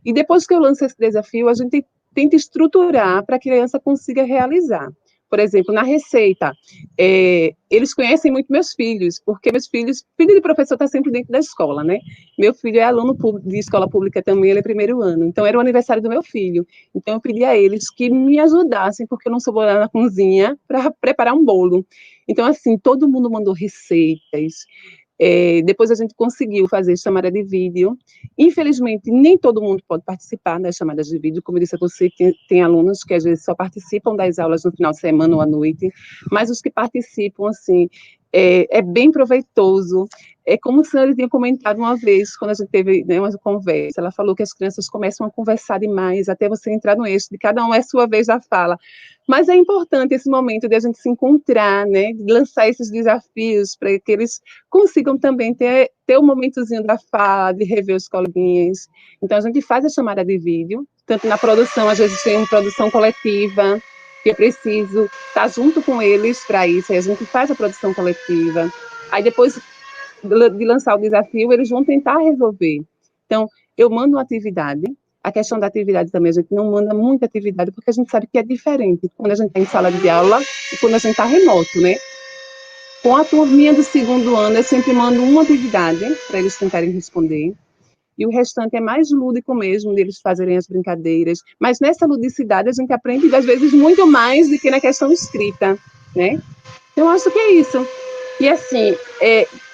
e depois que eu lanço esse desafio, a gente tenta estruturar para que a criança consiga realizar. por exemplo, na receita, eles conhecem muito meus filhos, porque meus filhos, filho de professor está sempre dentro da escola, né? Meu filho é aluno de escola pública também, ele é primeiro ano, então era o aniversário do meu filho, então eu pedi a eles que me ajudassem, porque eu não sou boa na cozinha, para preparar um bolo. Então, assim, todo mundo mandou receitas. Depois a gente conseguiu fazer chamada de vídeo. Infelizmente, nem todo mundo pode participar das chamadas de vídeo. Como eu disse a você, tem alunos que às vezes só participam das aulas no final de semana ou à noite, mas os que participam, assim, é bem proveitoso. É como a senhora tinha comentado uma vez, quando a gente teve, né, uma conversa, ela falou que as crianças começam a conversar demais, até você entrar no eixo de cada um é a sua vez da fala. Mas é importante esse momento de a gente se encontrar, né, de lançar esses desafios para que eles consigam também ter um momentozinho da fala, de rever os coleguinhas. Então, a gente faz a chamada de vídeo, tanto na produção, às vezes tem uma produção coletiva, que eu preciso estar junto com eles para isso, aí a gente faz a produção coletiva. Aí, depois de lançar o desafio, eles vão tentar resolver. Então, eu mando uma atividade. A questão da atividade também, a gente não manda muita atividade, porque a gente sabe que é diferente quando a gente está em sala de aula e quando a gente está remoto, né? Com a turminha do segundo ano, eu sempre mando uma atividade para eles tentarem responder, e o restante é mais lúdico mesmo, deles fazerem as brincadeiras. Mas nessa ludicidade a gente aprende, às vezes, muito mais do que na questão escrita, né? Eu acho que é isso. E, assim,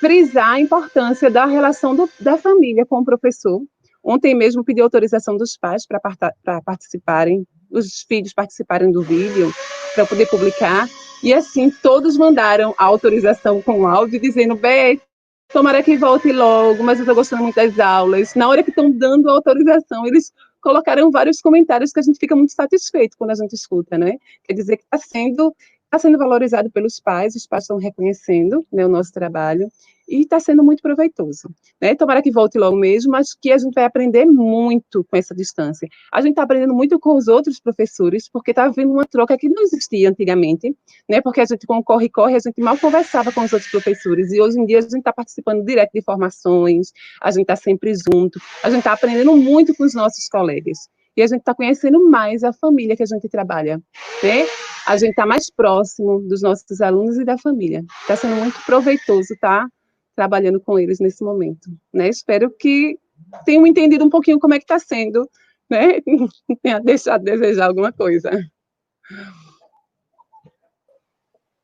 frisar a importância da relação da família com o professor. Ontem mesmo pedi autorização dos pais para participarem, os filhos participarem do vídeo, para poder publicar. E, assim, todos mandaram a autorização com áudio, dizendo, Beth, tomara que volte logo, mas eu estou gostando muito das aulas. Na hora que estão dando a autorização, eles colocaram vários comentários que a gente fica muito satisfeito quando a gente escuta, né? Quer dizer que está sendo valorizado pelos pais, os pais estão reconhecendo, né, o nosso trabalho, e está sendo muito proveitoso, né? Tomara que volte logo mesmo, mas que a gente vai aprender muito com essa distância. A gente está aprendendo muito com os outros professores, porque está havendo uma troca que não existia antigamente, né? Porque a gente, com o corre-corre, a gente mal conversava com os outros professores, e hoje em dia a gente está participando direto de formações, a gente está sempre junto, a gente está aprendendo muito com os nossos colegas, e a gente está conhecendo mais a família que a gente trabalha, né? A gente está mais próximo dos nossos alunos e da família. Está sendo muito proveitoso estar trabalhando com eles nesse momento, né? Espero que tenham entendido um pouquinho como é que está sendo, né? Não tenha deixado de desejar alguma coisa.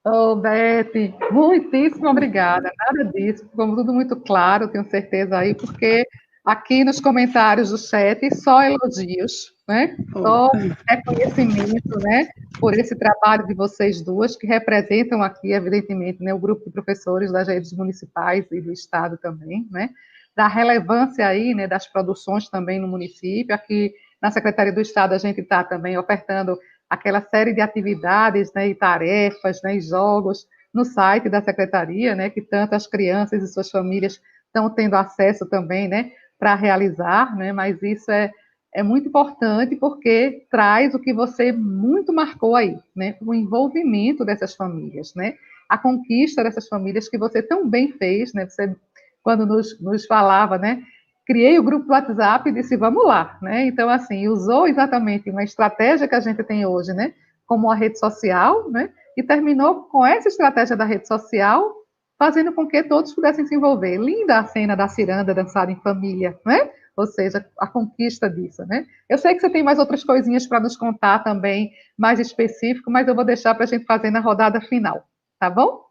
Oh, Beth, muitíssimo obrigada. Nada disso, ficou tudo muito claro, tenho certeza aí, porque aqui nos comentários do chat só elogios, né? Só reconhecimento, né? Por esse trabalho de vocês duas, que representam aqui, evidentemente, né, o grupo de professores das redes municipais e do Estado também, né? Da relevância aí, né, das produções também no município. Aqui na Secretaria do Estado a gente está também ofertando aquela série de atividades, né, e tarefas, né, e jogos no site da Secretaria, né, que tanto as crianças e suas famílias estão tendo acesso também, né, para realizar, né, mas isso é muito importante porque traz o que você muito marcou aí, né, o envolvimento dessas famílias, né, a conquista dessas famílias que você tão bem fez, né, você, quando nos falava, né, criei o grupo do WhatsApp e disse, vamos lá, né? Então, assim, usou exatamente uma estratégia que a gente tem hoje, né? Como a rede social, né? E terminou com essa estratégia da rede social, fazendo com que todos pudessem se envolver. Linda a cena da ciranda dançada em família, né? Ou seja, a conquista disso, né? Eu sei que você tem mais outras coisinhas para nos contar também, mais específico, mas eu vou deixar para a gente fazer na rodada final, tá bom?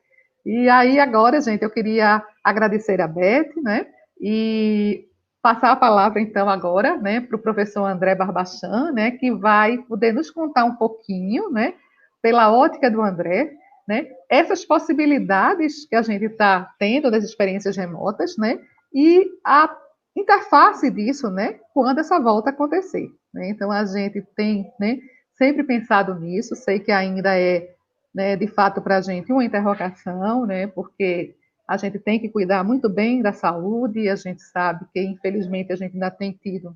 E aí, agora, gente, eu queria agradecer a Beth, né? E passar a palavra, então, agora, né, para o professor André Barbachan, né, que vai poder nos contar um pouquinho, né, pela ótica do André, né, essas possibilidades que a gente está tendo das experiências remotas, né, e a interface disso, né, quando essa volta acontecer. Né? Então, a gente tem, né, sempre pensado nisso, sei que ainda é, né, de fato, para a gente uma interrogação, né, porque a gente tem que cuidar muito bem da saúde, e a gente sabe que, infelizmente, a gente ainda tem tido,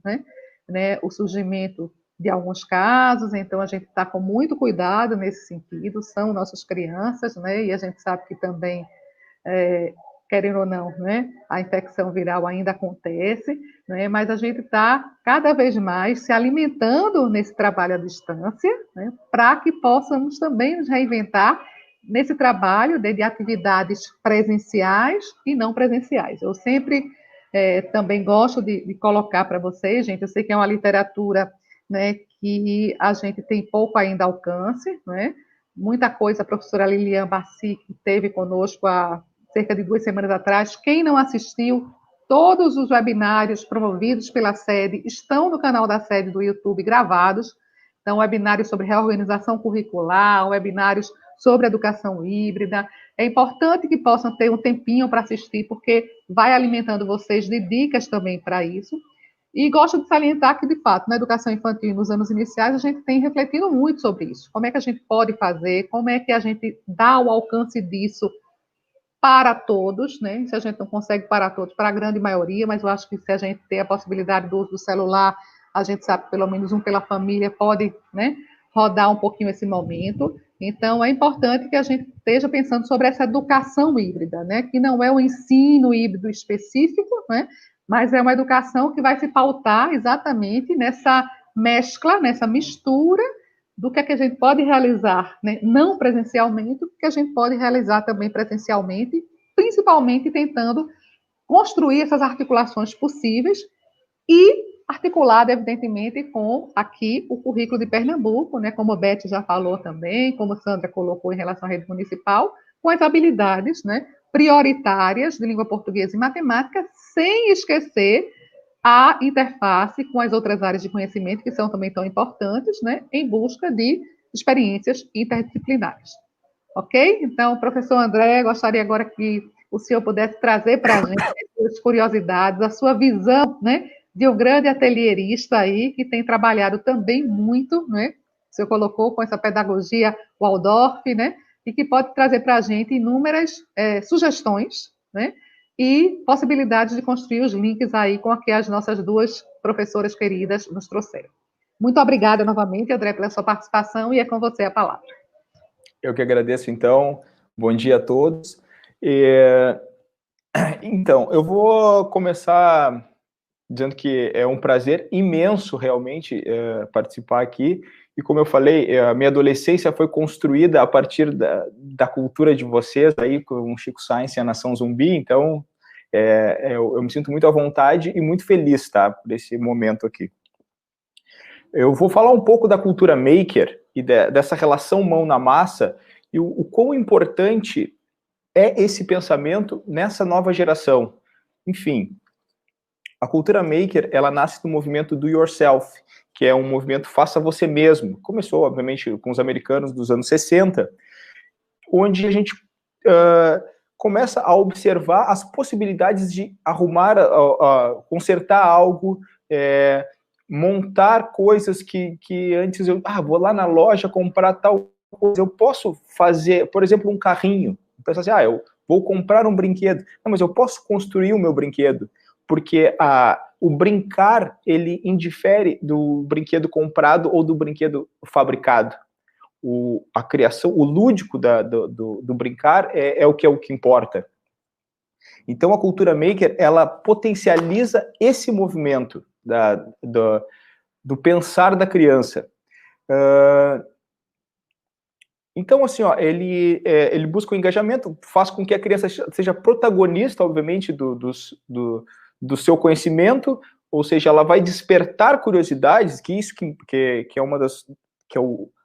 né, o surgimento de alguns casos, então a gente está com muito cuidado nesse sentido, são nossas crianças, né, e a gente sabe que também, querendo ou não, né, a infecção viral ainda acontece, né? Mas a gente está cada vez mais se alimentando nesse trabalho à distância, né? Para que possamos também nos reinventar nesse trabalho de atividades presenciais e não presenciais. Eu sempre também gosto de colocar para vocês, gente, eu sei que é uma literatura, né, que a gente tem pouco ainda alcance, né? Muita coisa a professora Lilian Bassi, que esteve conosco há cerca de 2 semanas atrás. Quem não assistiu, todos os webinários promovidos pela sede estão no canal da sede do YouTube gravados. Então, webinários sobre reorganização curricular, webinários sobre educação híbrida. É importante que possam ter um tempinho para assistir, porque vai alimentando vocês de dicas também para isso. E gosto de salientar que, de fato, na educação infantil nos anos iniciais, a gente tem refletido muito sobre isso. Como é que a gente pode fazer, como é que a gente dá o alcance disso para todos, né? Se a gente não consegue para todos, para a grande maioria, mas eu acho que se a gente tem a possibilidade do uso do celular, a gente sabe que pelo menos um pela família pode, né, rodar um pouquinho esse momento. Então, é importante que a gente esteja pensando sobre essa educação híbrida, né? Que não é um ensino híbrido específico, né? Mas é uma educação que vai se pautar exatamente nessa mescla, nessa mistura do que é que a gente pode realizar, né, não presencialmente, o que a gente pode realizar também presencialmente, principalmente tentando construir essas articulações possíveis e articulada, evidentemente, com aqui o currículo de Pernambuco, né, como a Beth já falou também, como a Sandra colocou em relação à rede municipal, com as habilidades, né, prioritárias de língua portuguesa e matemática, sem esquecer a interface com as outras áreas de conhecimento, que são também tão importantes, né, em busca de experiências interdisciplinares. Ok? Então, professor André, gostaria agora que o senhor pudesse trazer para a gente as suas curiosidades, a sua visão, né, de um grande atelierista aí, que tem trabalhado também muito, né, o senhor colocou com essa pedagogia Waldorf, né, e que pode trazer para a gente inúmeras sugestões, né, e possibilidades de construir os links aí com o que as nossas 2 professoras queridas nos trouxeram. Muito obrigada novamente, André, pela sua participação, e é com você a palavra. Eu que agradeço, então. Bom dia a todos. Então, eu vou começar dizendo que é um prazer imenso, realmente, participar aqui. E como eu falei, a minha adolescência foi construída a partir da cultura de vocês, aí com o Chico Science e a Nação Zumbi, então eu me sinto muito à vontade e muito feliz, tá, por esse momento aqui. Eu vou falar um pouco da cultura maker e dessa relação mão na massa e o quão importante é esse pensamento nessa nova geração. Enfim, a cultura maker, ela nasce do movimento do yourself, que é um movimento faça você mesmo. Começou, obviamente, com os americanos dos anos 60, onde a gente começa a observar as possibilidades de arrumar, consertar algo, montar coisas que antes eu vou lá na loja comprar tal coisa. Eu posso fazer, por exemplo, um carrinho. Pensar assim, eu vou comprar um brinquedo. Não, mas eu posso construir o meu brinquedo. Porque o brincar, ele indifere do brinquedo comprado ou do brinquedo fabricado. A criação, o lúdico do brincar é o que importa. Então, a cultura maker, ela potencializa esse movimento do pensar da criança. Então, assim, ele busca o engajamento, faz com que a criança seja protagonista, obviamente, do seu conhecimento, ou seja, ela vai despertar curiosidades, que isso que é uma das... que é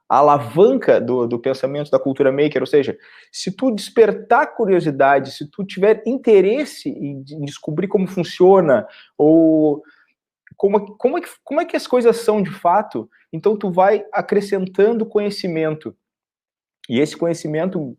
a alavanca do pensamento da cultura maker, ou seja, se tu despertar curiosidade, se tu tiver interesse em descobrir como funciona, ou como é que as coisas são de fato, então tu vai acrescentando conhecimento. E esse conhecimento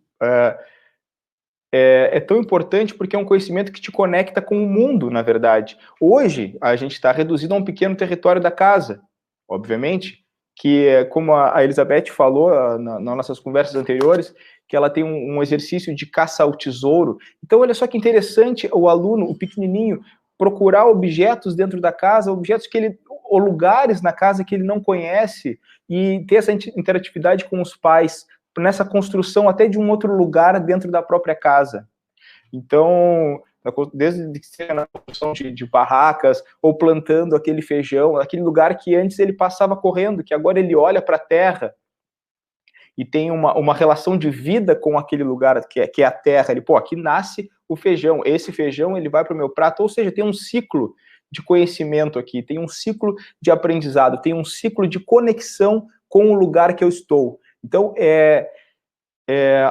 é tão importante porque é um conhecimento que te conecta com o mundo, na verdade. Hoje, a gente está reduzido a um pequeno território da casa, obviamente, que, como a Elizabeth falou nas nossas conversas anteriores, que ela tem um exercício de caça ao tesouro. Então, olha só que interessante o aluno, o pequenininho, procurar objetos dentro da casa, objetos ou lugares na casa que ele não conhece, e ter essa interatividade com os pais, nessa construção até de um outro lugar dentro da própria casa. Então, desde que seja na construção de barracas, ou plantando aquele feijão, aquele lugar que antes ele passava correndo, que agora ele olha para a terra, e tem uma relação de vida com aquele lugar que é a terra. Ele, pô, aqui nasce o feijão, esse feijão ele vai para o meu prato, ou seja, tem um ciclo de conhecimento aqui, tem um ciclo de aprendizado, tem um ciclo de conexão com o lugar que eu estou. Então,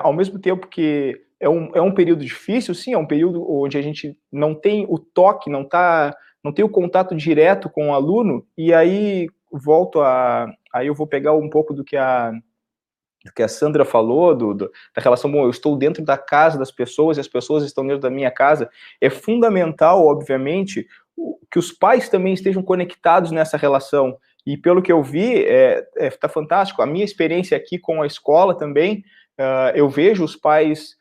ao mesmo tempo que é um período difícil, sim, é um período onde a gente não tem o toque, não tem o contato direto com o aluno, e aí aí eu vou pegar um pouco do que a Sandra falou, da relação, bom, eu estou dentro da casa das pessoas e as pessoas estão dentro da minha casa. É fundamental, obviamente, que os pais também estejam conectados nessa relação. E pelo que eu vi, tá fantástico. A minha experiência aqui com a escola também, eu vejo os pais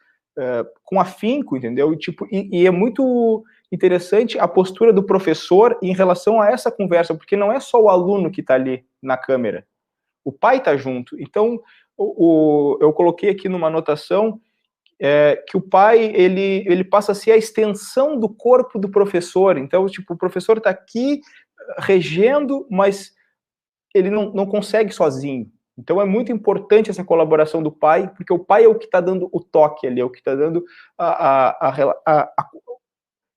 com afinco, entendeu? E é muito interessante a postura do professor em relação a essa conversa, porque não é só o aluno que está ali na câmera, o pai está junto. Então, eu coloquei aqui numa anotação que o pai, ele passa a ser a extensão do corpo do professor. Então, tipo, o professor está aqui regendo, mas ele não consegue sozinho. Então, é muito importante essa colaboração do pai, porque o pai é o que está dando o toque ali, é o que está dando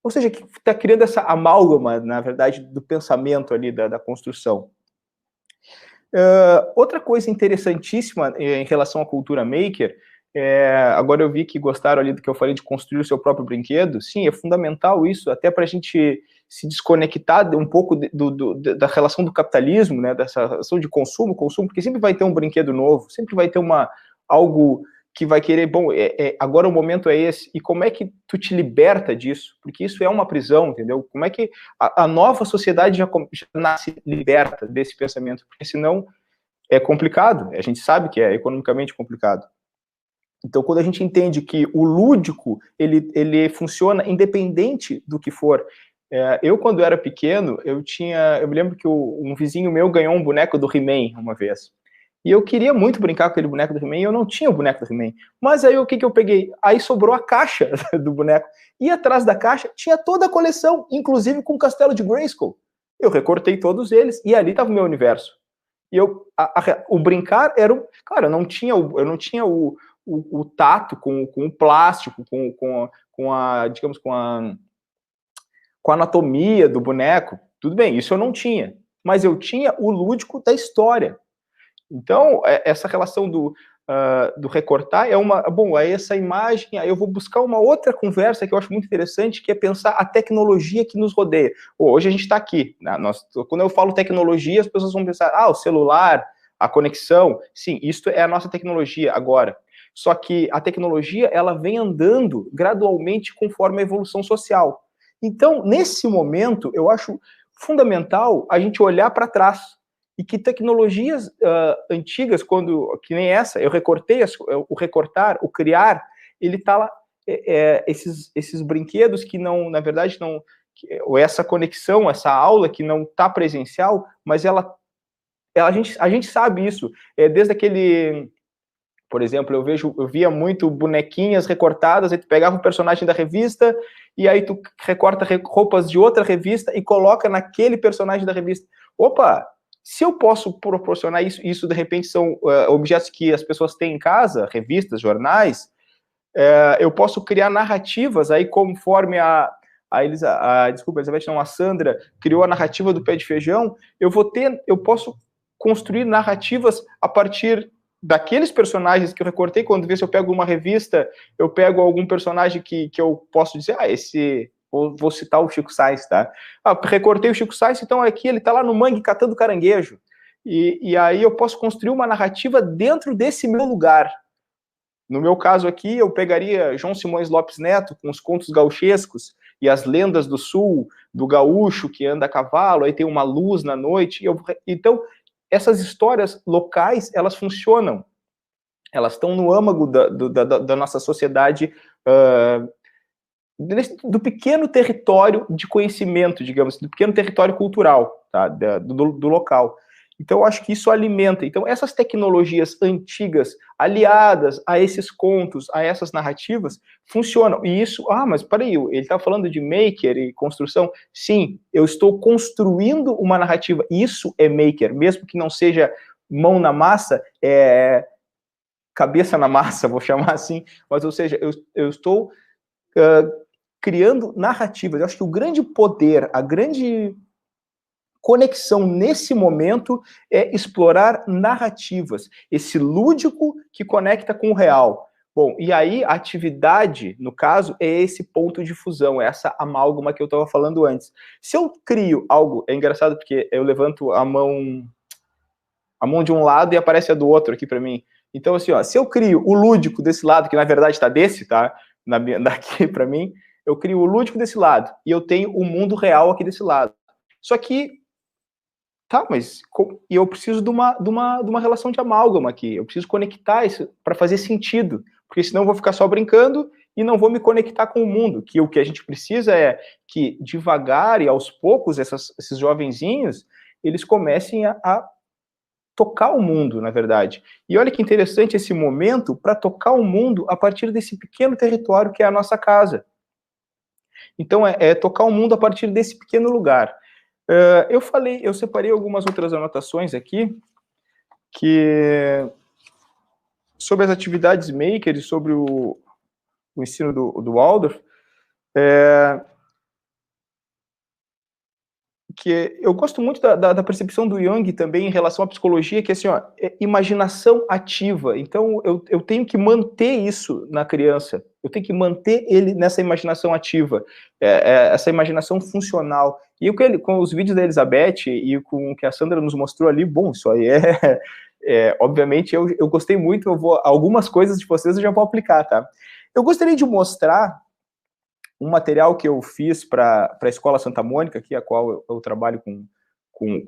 ou seja, que está criando essa amálgama, na verdade, do pensamento ali, da construção. Outra coisa interessantíssima em relação à cultura maker, agora eu vi que gostaram ali do que eu falei de construir o seu próprio brinquedo. Sim, é fundamental isso, até para a gente se desconectar um pouco da relação do capitalismo, né, dessa relação de consumo, porque sempre vai ter um brinquedo novo, sempre vai ter algo que vai querer, bom, agora o momento é esse, e como é que tu te liberta disso? Porque isso é uma prisão, entendeu? Como é que a nova sociedade já nasce liberta desse pensamento? Porque senão é complicado, a gente sabe que é economicamente complicado. Então, quando a gente entende que o lúdico, ele funciona independente do que for. Eu, quando era pequeno, eu me lembro que um vizinho meu ganhou um boneco do He-Man uma vez. E eu queria muito brincar com aquele boneco do He-Man, e eu não tinha o boneco do He-Man. Mas aí o que eu peguei? Aí sobrou a caixa do boneco. E atrás da caixa tinha toda a coleção, inclusive com o Castelo de Grayskull. Eu recortei todos eles, e ali estava o meu universo. E o brincar era... Claro, eu não tinha o tato com o plástico, com a anatomia do boneco. Tudo bem, isso eu não tinha. Mas eu tinha o lúdico da história. Então, essa relação do recortar é essa imagem, aí eu vou buscar uma outra conversa que eu acho muito interessante, que é pensar a tecnologia que nos rodeia. Hoje a gente está aqui, né? Quando eu falo tecnologia, as pessoas vão pensar, o celular, a conexão, sim, isso é a nossa tecnologia agora. Só que a tecnologia, ela vem andando gradualmente conforme a evolução social. Então, nesse momento, eu acho fundamental a gente olhar para trás. E que tecnologias antigas, que nem essa, eu recortei, o recortar, o criar, ele está lá, esses brinquedos que não, na verdade, não, ou essa conexão, essa aula que não está presencial, mas a gente sabe isso, desde aquele, por exemplo, eu via muito bonequinhas recortadas, aí tu pegava um personagem da revista, e aí tu recorta roupas de outra revista e coloca naquele personagem da revista. Opa! Se eu posso proporcionar isso de repente são objetos que as pessoas têm em casa, revistas, jornais, eu posso criar narrativas aí conforme a Elizabeth, não, a Sandra criou a narrativa do pé de feijão, eu posso construir narrativas a partir daqueles personagens que eu recortei. Quando vê se eu pego uma revista, eu pego algum personagem que eu posso dizer, vou citar o Chico Sainz, tá? Recortei o Chico Sainz, então aqui ele tá lá no mangue catando caranguejo. E aí eu posso construir uma narrativa dentro desse meu lugar. No meu caso aqui, eu pegaria João Simões Lopes Neto com os contos gauchescos e as lendas do sul, do gaúcho que anda a cavalo, aí tem uma luz na noite. Então, essas histórias locais, elas funcionam. Elas estão no âmago da nossa sociedade, do pequeno território de conhecimento, digamos, do pequeno território cultural, tá? do local. Então, eu acho que isso alimenta. Então, essas tecnologias antigas, aliadas a esses contos, a essas narrativas, funcionam. E isso, mas peraí, ele está falando de maker e construção? Sim, eu estou construindo uma narrativa. Isso é maker, mesmo que não seja mão na massa, cabeça na massa, vou chamar assim. Mas, ou seja, eu estou criando narrativas. Eu acho que o grande poder, a grande conexão nesse momento é explorar narrativas, esse lúdico que conecta com o real. Bom, e aí a atividade, no caso, é esse ponto de fusão, essa amálgama que eu estava falando antes. Se eu crio algo, é engraçado porque eu levanto a mão de um lado e aparece a do outro aqui para mim. Então, assim, se eu crio o lúdico desse lado, que na verdade está desse, tá? Daqui para mim, eu crio o lúdico desse lado e eu tenho o mundo real aqui desse lado. Só que mas eu preciso de uma relação de amálgama aqui. Eu preciso conectar isso para fazer sentido, porque senão eu vou ficar só brincando e não vou me conectar com o mundo. Que o que a gente precisa é que devagar e aos poucos esses jovenzinhos eles comecem a tocar o mundo, na verdade. E olha que interessante esse momento para tocar o mundo a partir desse pequeno território que é a nossa casa. Então é tocar o mundo a partir desse pequeno lugar. Eu separei algumas outras anotações aqui, sobre as atividades maker e sobre o ensino do Waldorf, que eu gosto muito da percepção do Jung também em relação à psicologia, que é assim, imaginação ativa. Então, eu tenho que manter isso na criança, eu tenho que manter ele nessa imaginação ativa, essa imaginação funcional. E com os vídeos da Elizabeth e com o que a Sandra nos mostrou ali, bom, isso aí obviamente, eu gostei muito, algumas coisas de vocês eu já vou aplicar, tá? Eu gostaria de mostrar um material que eu fiz para a Escola Santa Mônica, aqui, a qual eu trabalho com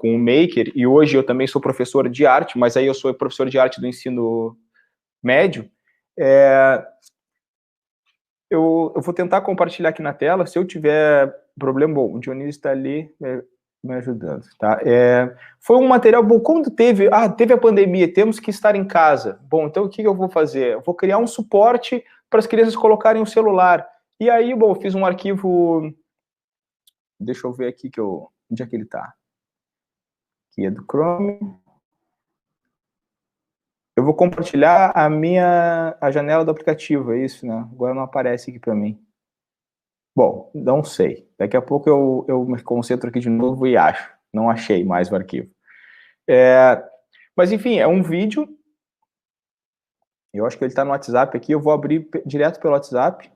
o Maker, e hoje eu também sou professor de arte, mas aí eu sou professor de arte do ensino médio. Eu vou tentar compartilhar aqui na tela. Se eu tiver problema, bom, o Dionísio está ali me ajudando, tá? Foi um material bom. Quando teve a pandemia, temos que estar em casa. Bom, então o que eu vou fazer? Eu vou criar um suporte para as crianças colocarem o celular. E aí, bom, eu fiz um arquivo. Deixa eu ver aqui onde é que ele está. Aqui é do Chrome. Eu vou compartilhar a janela do aplicativo, é isso, né? Agora não aparece aqui para mim. Bom, não sei. Daqui a pouco eu me concentro aqui de novo e acho. Não achei mais o arquivo. Mas, enfim, é um vídeo. Eu acho que ele está no WhatsApp aqui. Eu vou abrir direto pelo WhatsApp.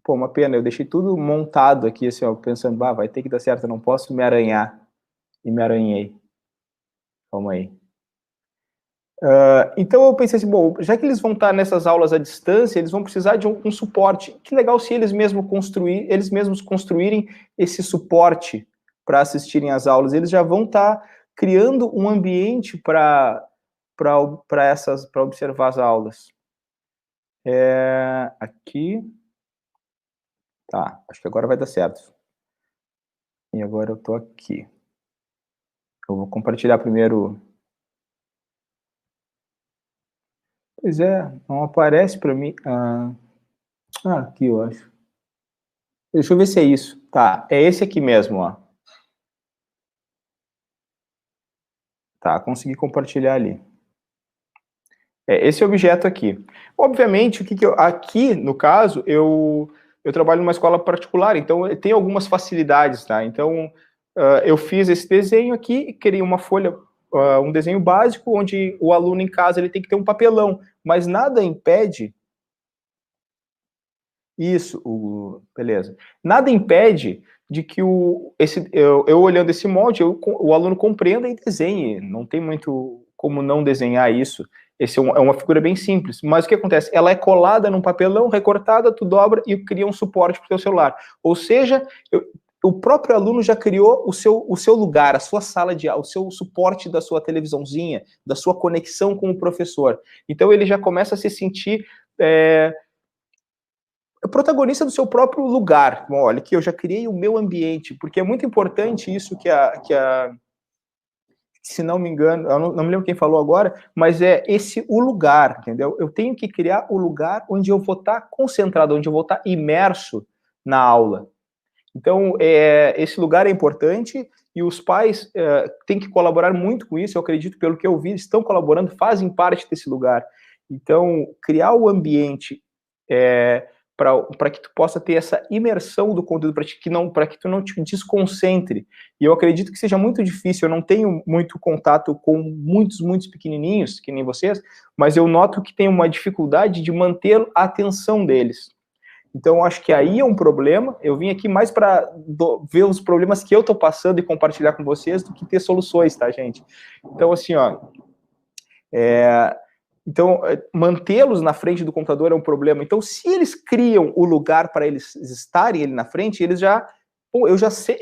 Pô, uma pena. Eu deixei tudo montado aqui, assim, ó, pensando, vai ter que dar certo. Eu não posso me arranhar. E me arranhei. Calma aí. Então eu pensei assim, bom, já que eles vão estar nessas aulas à distância, eles vão precisar de um suporte. Que legal se eles mesmos construírem esse suporte para assistirem às aulas. Eles já vão estar criando um ambiente para observar as aulas. Aqui. Tá, acho que agora vai dar certo. E agora eu tô aqui. Eu vou compartilhar primeiro. Pois é, não aparece para mim. Aqui eu acho. Deixa eu ver se é isso. Tá, é esse aqui mesmo, ó. Tá, consegui compartilhar ali. Esse objeto aqui. Obviamente, aqui, no caso, eu trabalho numa escola particular, então tem algumas facilidades, tá? Então, eu fiz esse desenho aqui, criei uma folha, um desenho básico, onde o aluno em casa ele tem que ter um papelão, mas nada impede... Isso, beleza. Nada impede de que eu olhando esse molde, o aluno compreenda e desenhe. Não tem muito como não desenhar isso. Esse é uma figura bem simples. Mas o que acontece? Ela é colada num papelão, recortada, tu dobra e cria um suporte para o teu celular. Ou seja, o próprio aluno já criou o seu lugar, a sua sala de aula, o seu suporte da sua televisãozinha, da sua conexão com o professor. Então ele já começa a se sentir... protagonista do seu próprio lugar. Bom, olha, aqui eu já criei o meu ambiente, porque é muito importante isso que a se não me engano, eu não me lembro quem falou agora, mas é o lugar, entendeu? Eu tenho que criar o lugar onde eu vou estar concentrado, onde eu vou estar imerso na aula. Então, esse lugar é importante e os pais têm que colaborar muito com isso. Eu acredito, pelo que eu vi, estão colaborando, fazem parte desse lugar. Então, criar o ambiente para que tu possa ter essa imersão do conteúdo, para que tu não te desconcentre. E eu acredito que seja muito difícil, eu não tenho muito contato com muitos pequenininhos, que nem vocês, mas eu noto que tem uma dificuldade de manter a atenção deles. Então, acho que aí é um problema. Eu vim aqui mais para ver os problemas que eu estou passando e compartilhar com vocês do que ter soluções, tá, gente? Então, assim, ó... Então, mantê-los na frente do computador é um problema. Então, se eles criam o lugar para eles estarem ali na frente, eles já... eu já sei...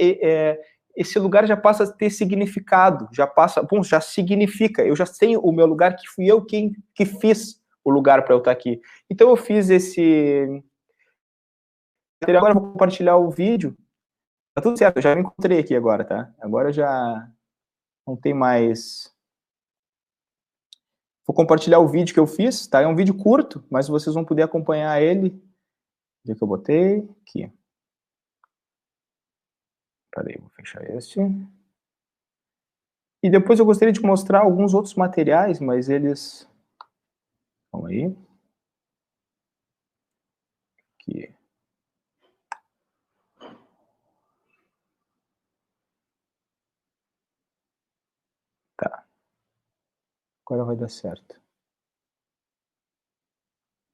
esse lugar já passa a ter significado, já significa. Eu já sei o meu lugar, que fui eu que fiz o lugar para eu estar aqui. Então, eu fiz esse... Agora eu vou compartilhar o vídeo. Tá tudo certo, eu já me encontrei aqui agora, tá? Agora já não tem mais... Vou compartilhar o vídeo que eu fiz, tá? É um vídeo curto, mas vocês vão poder acompanhar ele. Onde é que eu botei? Aqui. Peraí, vou fechar este. E depois eu gostaria de mostrar alguns outros materiais, mas eles... Calma aí. Aqui. Tá. Agora vai dar certo.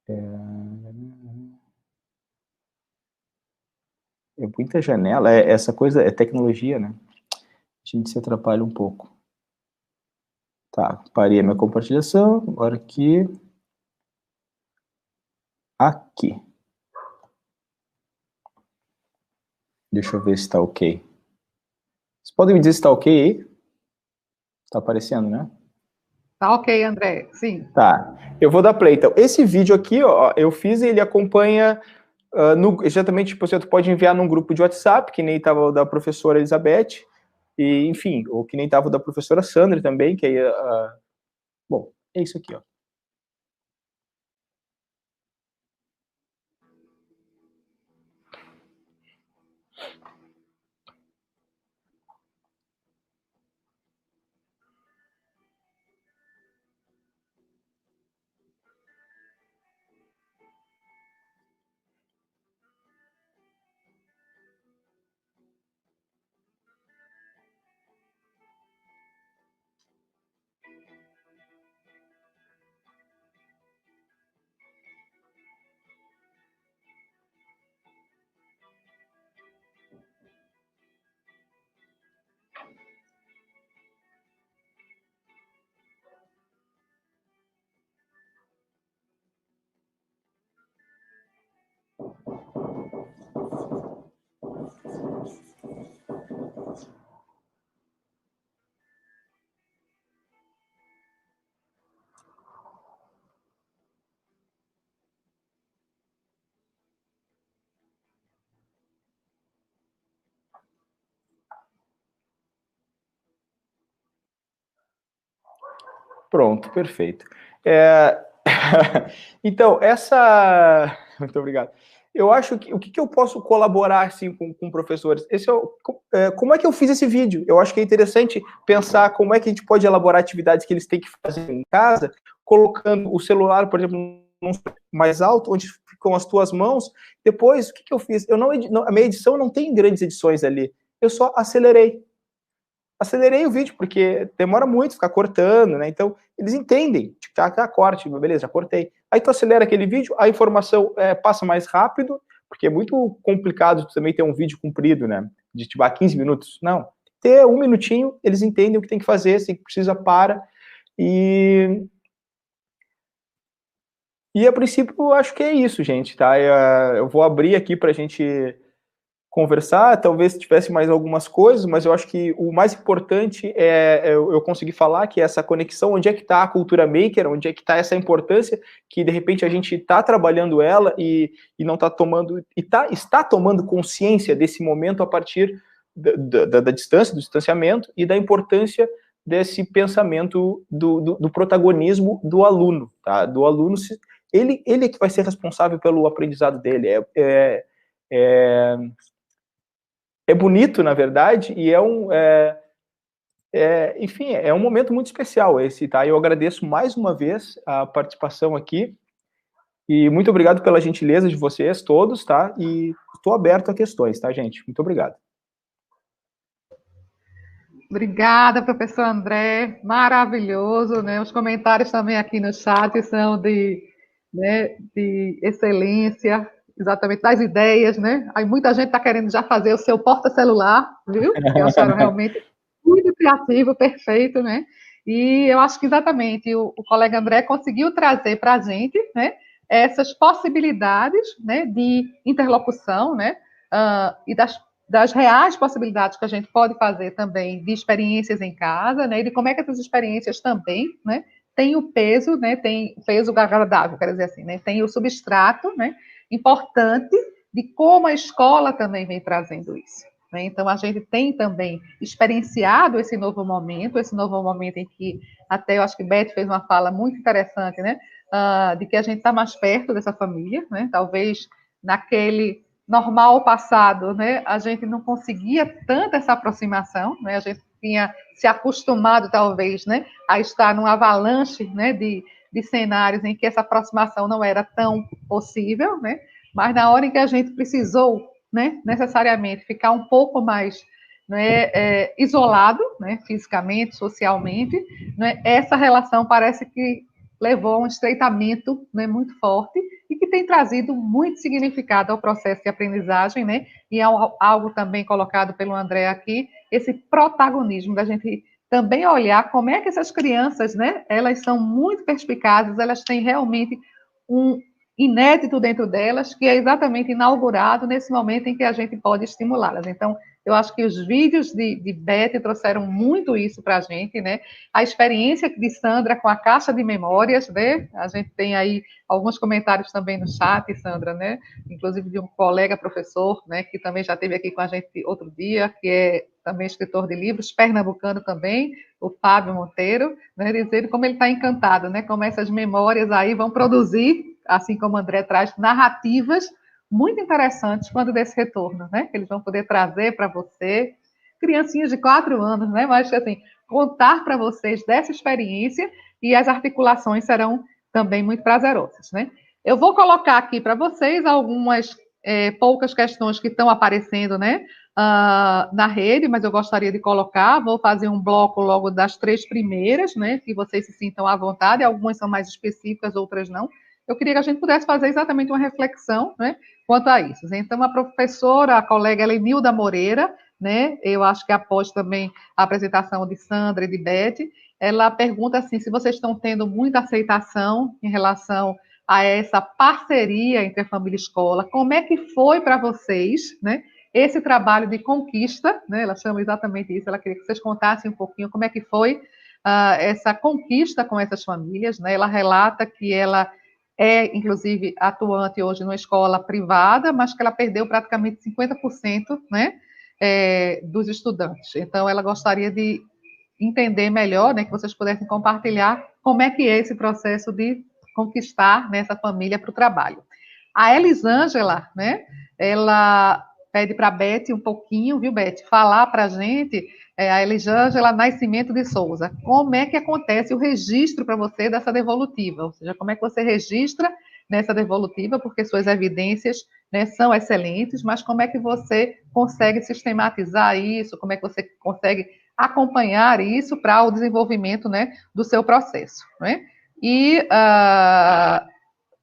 É muita janela, essa coisa é tecnologia, né? A gente se atrapalha um pouco. Tá, parei a minha compartilhação, agora aqui. Aqui. Deixa eu ver se está ok. Vocês podem me dizer se está ok aí? Tá aparecendo, né? Tá ok, André, sim. Tá, eu vou dar play. Então, esse vídeo aqui, ó, eu fiz e ele acompanha, exatamente, tipo, você pode enviar num grupo de WhatsApp, que nem estava o da professora Elizabeth, e, enfim, ou que nem estava o da professora Sandra também, que aí, bom, é isso aqui, ó. Pronto, perfeito. Então, muito obrigado. Eu acho que o que eu posso colaborar assim com professores? Como é que eu fiz esse vídeo? Eu acho que é interessante pensar como é que a gente pode elaborar atividades que eles têm que fazer em casa, colocando o celular, por exemplo, mais alto, onde ficam as tuas mãos. Depois, o que eu fiz? A minha edição não tem grandes edições ali. Eu só acelerei o vídeo, porque demora muito ficar cortando, né? Então, eles entendem, tá, corte, beleza, já cortei. Aí tu acelera aquele vídeo, a informação passa mais rápido, porque é muito complicado tu também ter um vídeo comprido, né? De tipo 15 minutos. Não. Ter 1 minutinho, eles entendem o que tem que fazer, se precisa, para. E a princípio, eu acho que é isso, gente, tá? Eu vou abrir aqui pra gente conversar, talvez tivesse mais algumas coisas, mas eu acho que o mais importante é eu conseguir falar que essa conexão, onde é que está a cultura maker, onde é que está essa importância, que de repente a gente está trabalhando ela e não está tomando, está tomando consciência desse momento a partir da distância, do distanciamento e da importância desse pensamento do protagonismo do aluno, tá? Do aluno, ele é que vai ser responsável pelo aprendizado dele. É bonito, na verdade, e enfim, é um momento muito especial esse, tá? Eu agradeço mais uma vez a participação aqui, e muito obrigado pela gentileza de vocês todos, tá? E estou aberto a questões, tá, gente? Muito obrigado. Obrigada, professor André, maravilhoso, né? Os comentários também aqui no chat são de excelência, exatamente, das ideias, né? Aí muita gente está querendo já fazer o seu porta-celular, viu? Eu acharam realmente muito criativo, perfeito, né? E eu acho que exatamente o colega André conseguiu trazer para a gente, né, essas possibilidades, né, de interlocução, né, e das reais possibilidades que a gente pode fazer também de experiências em casa, né, e de como é que essas experiências também, né, têm o peso, né, tem o peso agradável, quero dizer assim, né, tem o substrato, né, importante de como a escola também vem trazendo isso. Né? Então, a gente tem também experienciado esse novo momento em que, até eu acho que Beth fez uma fala muito interessante, né, de que a gente está mais perto dessa família, né, talvez naquele normal passado, né, a gente não conseguia tanta essa aproximação, né, a gente tinha se acostumado, talvez, né, a estar num avalanche, né, de cenários em que essa aproximação não era tão possível, né, mas na hora em que a gente precisou, né, necessariamente ficar um pouco mais, né, isolado, né, fisicamente, socialmente, né, essa relação parece que levou a um estreitamento, né, muito forte e que tem trazido muito significado ao processo de aprendizagem, né, e algo também colocado pelo André aqui, esse protagonismo da gente também olhar como é que essas crianças, né, elas são muito perspicazes, elas têm realmente um inédito dentro delas, que é exatamente inaugurado nesse momento em que a gente pode estimulá-las. Então, eu acho que os vídeos de Beth trouxeram muito isso para a gente, né? A experiência de Sandra com a caixa de memórias, né? A gente tem aí alguns comentários também no chat, Sandra, né? Inclusive de um colega professor, né? Que também já esteve aqui com a gente outro dia, que é também escritor de livros, pernambucano também, o Fábio Monteiro, né? Dizendo como ele está encantado, né? Como essas memórias aí vão produzir, assim como o André traz, narrativas muito interessantes quando desse retorno, né? Que eles vão poder trazer para você, criancinhas de 4 anos, né? Mas, assim, contar para vocês dessa experiência e as articulações serão também muito prazerosas, né? Eu vou colocar aqui para vocês algumas poucas questões que estão aparecendo, né? Na rede, mas eu gostaria de colocar, vou fazer um bloco logo das 3 primeiras, né? Que vocês se sintam à vontade, algumas são mais específicas, outras não. Eu queria que a gente pudesse fazer exatamente uma reflexão, né, quanto a isso. Então, a professora, a colega Helenilda Moreira, né, eu acho que após também a apresentação de Sandra e de Beth, ela pergunta assim, se vocês estão tendo muita aceitação em relação a essa parceria entre a família e a escola, como é que foi para vocês, né, esse trabalho de conquista, né, ela chama exatamente isso, ela queria que vocês contassem um pouquinho como é que foi essa conquista com essas famílias, né, ela relata que ela é, inclusive, atuante hoje numa escola privada, mas que ela perdeu praticamente 50%, né, dos estudantes. Então, ela gostaria de entender melhor, né, que vocês pudessem compartilhar como é que é esse processo de conquistar, né, essa família para o trabalho. A Elisângela, né, ela pede para a Beth um pouquinho, viu, Beth, falar para a gente, a Elisângela Nascimento de Souza, como é que acontece o registro para você dessa devolutiva, ou seja, como é que você registra nessa devolutiva, porque suas evidências, né, são excelentes, mas como é que você consegue sistematizar isso, como é que você consegue acompanhar isso para o desenvolvimento, né, do seu processo, né? E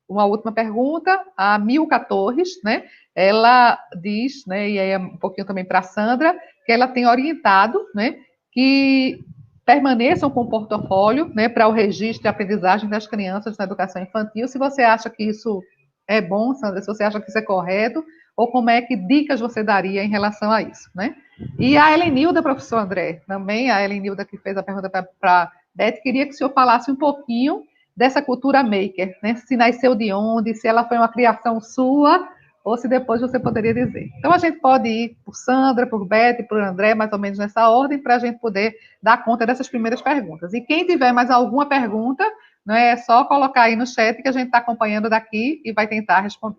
uma última pergunta, a Milka Torres, né? Ela diz, né, e aí é um pouquinho também para a Sandra, que ela tem orientado, né, que permaneçam com o portfólio, né, para o registro de aprendizagem das crianças na educação infantil. Se você acha que isso é bom, Sandra, se você acha que isso é correto, ou como é que dicas você daria em relação a isso, né? E a Helenilda, professor André, também a Helenilda que fez a pergunta para Beth, queria que o senhor falasse um pouquinho dessa cultura maker, né? Se nasceu de onde, se ela foi uma criação sua ou se depois você poderia dizer. Então, a gente pode ir por Sandra, por Beth, por André, mais ou menos nessa ordem, para a gente poder dar conta dessas primeiras perguntas. E quem tiver mais alguma pergunta, não é só colocar aí no chat que a gente está acompanhando daqui e vai tentar responder.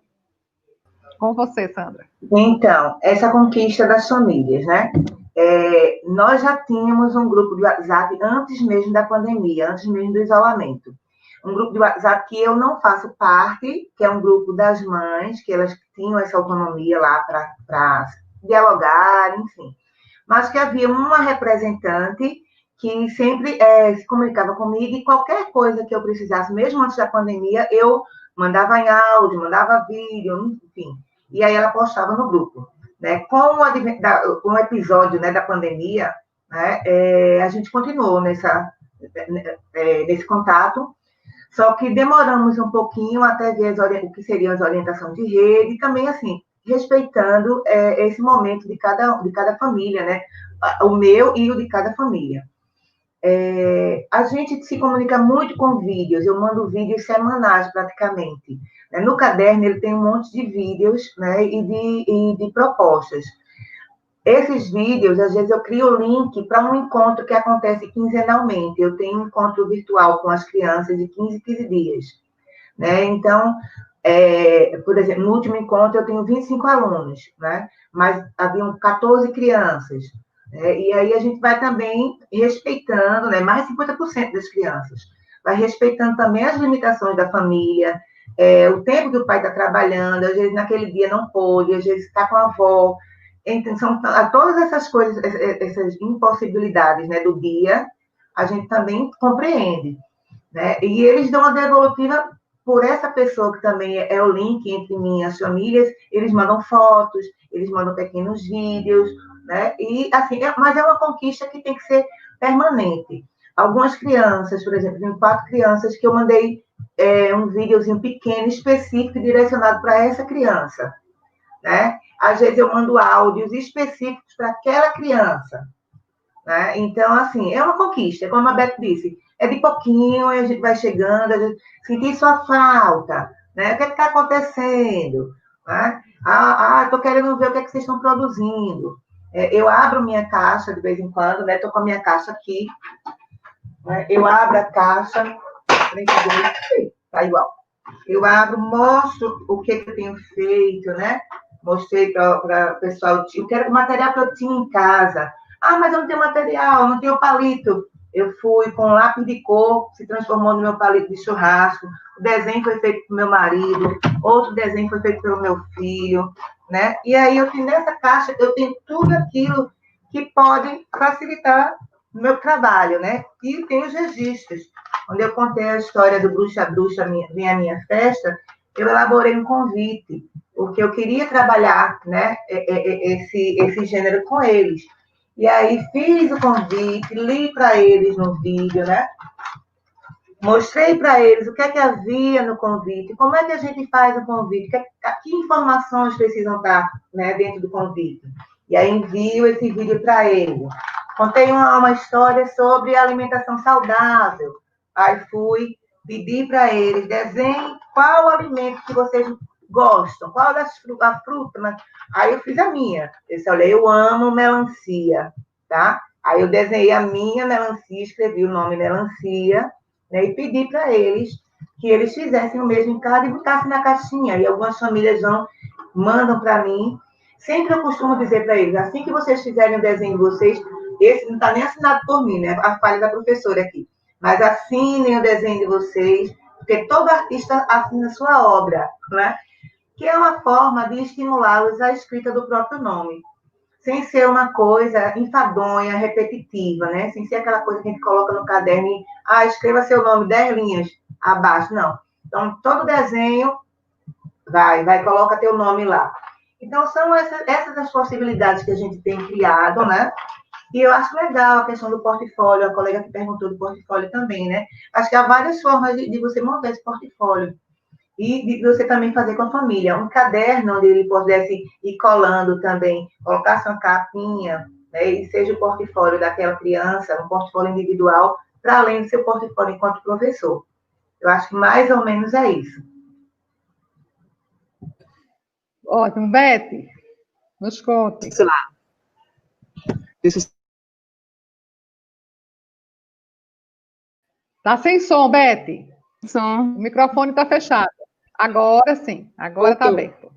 Com você, Sandra. Então, essa conquista das famílias, né? Nós já tínhamos um grupo de WhatsApp antes mesmo da pandemia, antes mesmo do isolamento. Um grupo de WhatsApp que eu não faço parte, que é um grupo das mães, que elas tinham essa autonomia lá para dialogar, enfim. Mas que havia uma representante que sempre se comunicava comigo e qualquer coisa que eu precisasse, mesmo antes da pandemia, eu mandava em áudio, mandava vídeo, enfim. E aí ela postava no grupo. Né? Com o episódio, né, da pandemia, né, a gente continuou nesse contato, só que demoramos um pouquinho até ver o que seriam as orientações de rede, e também, assim, respeitando esse momento de cada família, né? O meu e o de cada família. A gente se comunica muito com vídeos, eu mando vídeos semanais, praticamente. No caderno, ele tem um monte de vídeos, né, e de propostas. Esses vídeos, às vezes, eu crio o link para um encontro que acontece quinzenalmente. Eu tenho um encontro virtual com as crianças de 15 em 15 dias. Né? Então, por exemplo, no último encontro eu tenho 25 alunos, né? Mas haviam 14 crianças. E aí a gente vai também respeitando, né? Mais de 50% das crianças. Vai respeitando também as limitações da família, o tempo que o pai está trabalhando, às vezes naquele dia não pôde, às vezes está com a avó. Então, são todas essas coisas, essas impossibilidades, né, do dia, a gente também compreende. Né? E eles dão uma devolutiva por essa pessoa que também é o link entre mim e as famílias, eles mandam fotos, eles mandam pequenos vídeos, né? E, assim, mas é uma conquista que tem que ser permanente. Algumas crianças, por exemplo, tem 4 crianças que eu mandei um videozinho pequeno, específico, direcionado para essa criança, né? Às vezes eu mando áudios específicos para aquela criança, né? Então, assim, é uma conquista, como a Beth disse, é de pouquinho, a gente vai chegando, a gente sentir sua falta, né? O que está acontecendo? Né? Estou querendo ver o que é que vocês estão produzindo. Eu abro minha caixa de vez em quando, né? Estou com a minha caixa aqui, né? Eu abro a caixa, tá igual. Eu abro, mostro o que eu tenho feito, né? Mostrei para o pessoal, o material que eu tinha em casa. Ah, mas eu não tenho material, não tenho palito. Eu fui com lápis de cor, se transformou no meu palito de churrasco. O desenho foi feito pelo meu marido, outro desenho foi feito pelo meu filho, né? E aí, nessa caixa, eu tenho tudo aquilo que pode facilitar o meu trabalho, né? E tem os registros. Quando eu contei a história do Bruxa Bruxa, Vem a Minha Festa, eu elaborei um convite, porque eu queria trabalhar, né, esse gênero com eles. E aí fiz o convite, li para eles no vídeo, né? Mostrei para eles o que é que havia no convite, como é que a gente faz o convite, que informações precisam estar, né, dentro do convite. E aí envio esse vídeo para eles. Contei uma história sobre alimentação saudável. Aí fui pedir para eles, desenhem qual alimento que vocês gostam, qual a fruta, mas... Aí eu fiz a minha. Eu disse, olha, eu amo melancia, tá? Aí eu desenhei a minha melancia, escrevi o nome melancia, né? E pedi para eles que eles fizessem o mesmo em casa e botassem na caixinha. E algumas famílias mandam para mim. Sempre eu costumo dizer para eles, assim que vocês fizerem o desenho de vocês, esse não está nem assinado por mim, né? A falha da professora aqui. Mas assinem o desenho de vocês, porque todo artista assina a sua obra, né? Que é uma forma de estimulá-los à escrita do próprio nome, sem ser uma coisa enfadonha, repetitiva, né? Sem ser aquela coisa que a gente coloca no caderno e, escreva seu nome 10 linhas abaixo, não. Então, todo desenho, coloca teu nome lá. Então, são essas as possibilidades que a gente tem criado, né? E eu acho legal a questão do portfólio, a colega que perguntou do portfólio também, né? Acho que há várias formas de você montar esse portfólio. E de você também fazer com a família. Um caderno onde ele pudesse ir colando também, colocar sua capinha, né? E seja o portfólio daquela criança, um portfólio individual, para além do seu portfólio enquanto professor. Eu acho que mais ou menos é isso. Ótimo. Beth, nos conte. Sei lá. Deixa eu... Tá sem som, Beth. Som. O microfone está fechado. Agora sim, agora está aberto.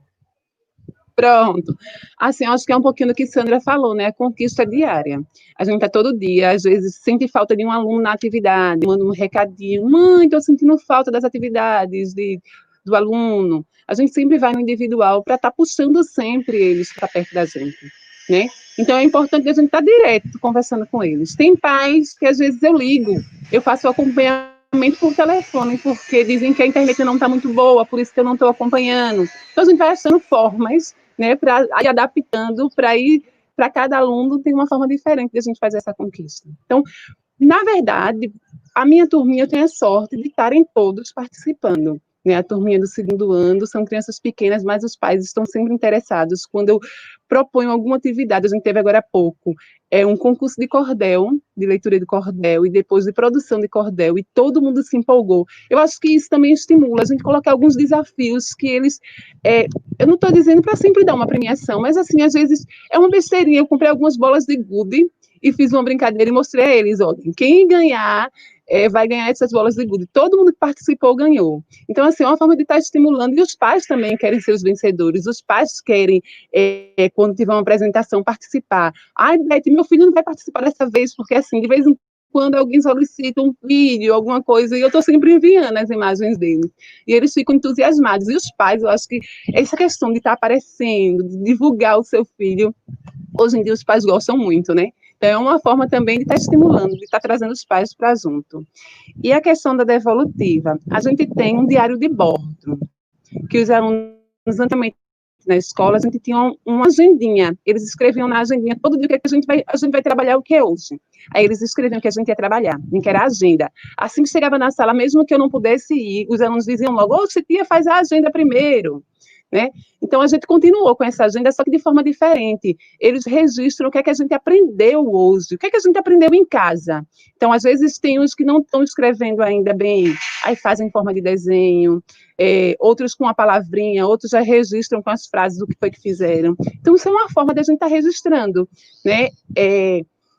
Pronto. Assim, acho que é um pouquinho do que Sandra falou, né? A conquista diária. A gente está todo dia, às vezes sente falta de um aluno na atividade, manda um recadinho, mãe, estou sentindo falta das atividades do aluno. A gente sempre vai no individual para estar puxando sempre eles para perto da gente, né? Então, é importante a gente estar direto conversando com eles. Tem pais que, às vezes, eu ligo, eu faço o acompanhamento por telefone, porque dizem que a internet não está muito boa, por isso que eu não estou acompanhando. Então, a gente vai achando formas, né, para ir adaptando, para cada aluno tem uma forma diferente de a gente fazer essa conquista. Então, na verdade, a minha turminha tem a sorte de estarem todos participando, né? A turminha do 2º ano são crianças pequenas, mas os pais estão sempre interessados. Quando eu proponho alguma atividade, a gente teve agora há pouco, um concurso de cordel, de leitura de cordel, e depois de produção de cordel, e todo mundo se empolgou. Eu acho que isso também estimula a gente colocar alguns desafios que eles... eu não estou dizendo para sempre dar uma premiação, mas assim, às vezes é uma besteirinha. Eu comprei algumas bolas de gude e fiz uma brincadeira e mostrei a eles, ó, quem ganhar vai ganhar essas bolas de gude. Todo mundo que participou ganhou. Então, assim, é uma forma de estar estimulando, e os pais também querem ser os vencedores, os pais querem, quando tiver uma apresentação, participar. Ai, Beth, meu filho não vai participar dessa vez, porque, assim, de vez em quando alguém solicita um vídeo, alguma coisa, e eu estou sempre enviando as imagens deles. E eles ficam entusiasmados. E os pais, eu acho que essa questão de estar aparecendo, de divulgar o seu filho, hoje em dia os pais gostam muito, né? Então, é uma forma também de estar estimulando, de estar trazendo os pais para junto. E a questão da devolutiva, a gente tem um diário de bordo, que os alunos, antigamente, na escola, a gente tinha uma agendinha, eles escreviam na agendinha todo dia o que a gente vai trabalhar, o que é hoje. Aí eles escreviam que a gente ia trabalhar, que era a agenda. Assim que chegava na sala, mesmo que eu não pudesse ir, os alunos diziam logo, ô, tia, faz a agenda primeiro. Né? Então, a gente continuou com essa agenda, só que de forma diferente. Eles registram o que é que a gente aprendeu hoje, o que é que a gente aprendeu em casa. Então, às vezes, tem uns que não estão escrevendo ainda bem, aí fazem em forma de desenho, outros com a palavrinha, outros já registram com as frases do que foi que fizeram. Então, isso é uma forma de a gente estar registrando. Né?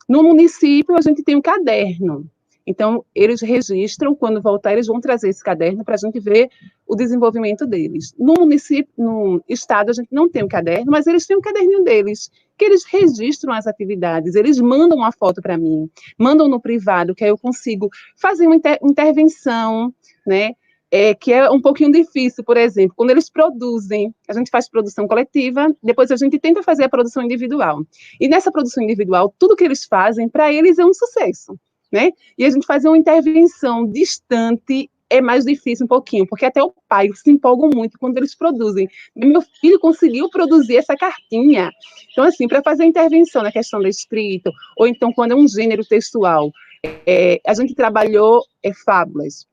No município, a gente tem um caderno. Então, eles registram, quando voltar, eles vão trazer esse caderno para a gente ver o desenvolvimento deles. No município, no estado, a gente não tem um caderno, mas eles têm um caderninho deles, que eles registram as atividades, eles mandam uma foto para mim, mandam no privado, que aí eu consigo fazer uma intervenção, né? Que é um pouquinho difícil, por exemplo, quando eles produzem, a gente faz produção coletiva, depois a gente tenta fazer a produção individual. E nessa produção individual, tudo que eles fazem, para eles é um sucesso. Né? E a gente fazer uma intervenção distante é mais difícil um pouquinho, porque até o pai se empolga muito quando eles produzem. Meu filho conseguiu produzir essa cartinha. Então, assim, para fazer a intervenção na questão da escrita, ou então quando é um gênero textual, a gente trabalhou fábulas.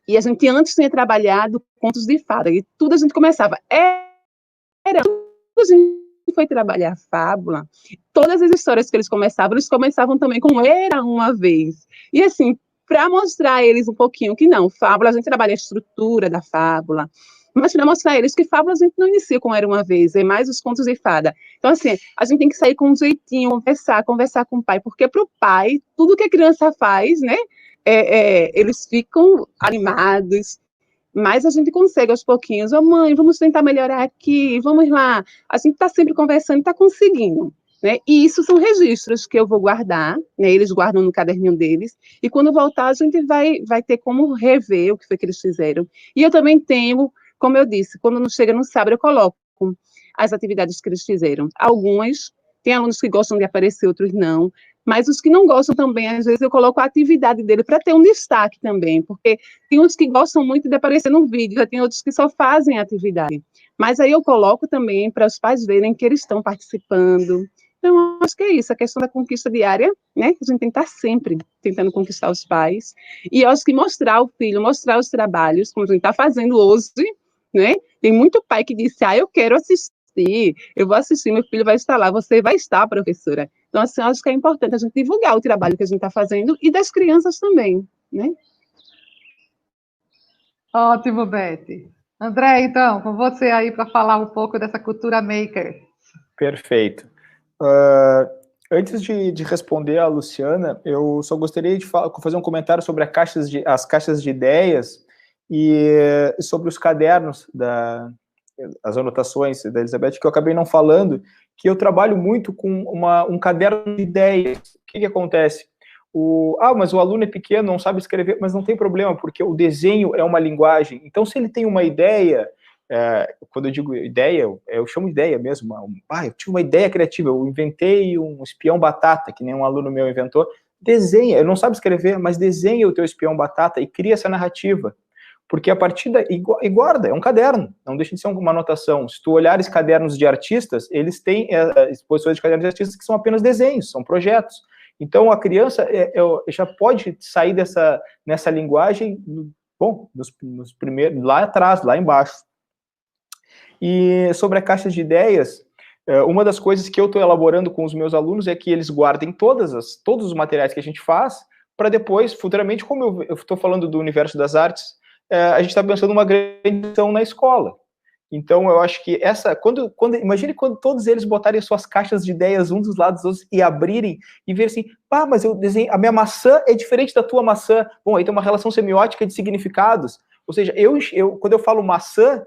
E a gente antes tinha trabalhado contos de fada, e tudo a gente começava. A gente foi trabalhar fábula, todas as histórias que eles começavam também com Era Uma Vez. E assim, para mostrar a eles um pouquinho que não, fábula, a gente trabalha a estrutura da fábula, mas para mostrar a eles que fábula a gente não inicia com Era Uma Vez, é mais os contos de fada. Então, assim, a gente tem que sair com um jeitinho, conversar com o pai, porque para o pai, tudo que a criança faz, né, eles ficam animados, mas a gente consegue aos pouquinhos. Ô, mãe, vamos tentar melhorar aqui, vamos lá. A gente está sempre conversando, está conseguindo. Né? E isso são registros que eu vou guardar, né? Eles guardam no caderninho deles, e quando voltar a gente vai ter como rever o que foi que eles fizeram. E eu também tenho, como eu disse, quando não chega no sábado, eu coloco as atividades que eles fizeram. Algumas, tem alunos que gostam de aparecer, outros não, mas os que não gostam também, às vezes eu coloco a atividade dele para ter um destaque também, porque tem uns que gostam muito de aparecer no vídeo, já tem outros que só fazem a atividade. Mas aí eu coloco também para os pais verem que eles estão participando. Então, acho que é isso, a questão da conquista diária, né? A gente tem que estar sempre tentando conquistar os pais. E eu acho que mostrar o filho, mostrar os trabalhos, como a gente está fazendo hoje, né? Tem muito pai que disse, eu quero assistir, eu vou assistir, meu filho vai estar lá, você vai estar, professora. Então, assim, acho que é importante a gente divulgar o trabalho que a gente está fazendo e das crianças também, né? Ótimo, Beth. André, então, com você aí para falar um pouco dessa cultura maker. Perfeito. Antes de responder a Luciana, eu só gostaria de fazer um comentário sobre as caixas de ideias e sobre os cadernos, as anotações da Elizabeth, que eu acabei não falando, que eu trabalho muito com um caderno de ideias. O que acontece? Mas o aluno é pequeno, não sabe escrever, mas não tem problema, porque o desenho é uma linguagem. Então, se ele tem uma ideia, quando eu digo ideia, eu chamo de ideia mesmo. Eu tive uma ideia criativa, eu inventei um espião batata, que nem um aluno meu inventou. Desenha, ele não sabe escrever, mas desenha o teu espião batata e cria essa narrativa. Porque a partir daí, e guarda, é um caderno, não deixa de ser uma anotação. Se tu olhares cadernos de artistas, eles têm exposições de cadernos de artistas que são apenas desenhos, são projetos. Então, a criança já pode sair nessa linguagem, nos primeiros, lá atrás, lá embaixo. E sobre a caixa de ideias, uma das coisas que eu estou elaborando com os meus alunos é que eles guardem todos os materiais que a gente faz, para depois, futuramente, como eu estou falando do universo das artes, a gente está pensando numa grande ação na escola. Então, eu acho que imagine quando todos eles botarem suas caixas de ideias uns dos lados dos outros e abrirem e ver assim, mas eu desenhei, a minha maçã é diferente da tua maçã. Bom, aí tem uma relação semiótica de significados. Ou seja, quando eu falo maçã,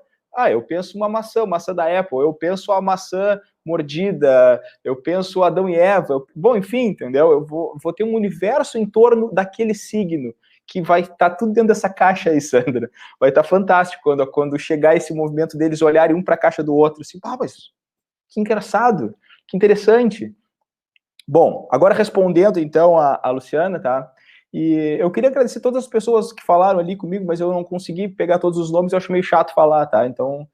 eu penso uma maçã da Apple, eu penso a maçã mordida, eu penso Adão e Eva. Bom, enfim, entendeu? Eu vou ter um universo em torno daquele signo, que vai estar tudo dentro dessa caixa aí, Sandra. Vai estar fantástico quando chegar esse movimento deles olharem um para a caixa do outro, assim, mas que engraçado, que interessante. Bom, agora respondendo então a Luciana, tá? E eu queria agradecer todas as pessoas que falaram ali comigo, mas eu não consegui pegar todos os nomes, eu acho meio chato falar, tá? Então,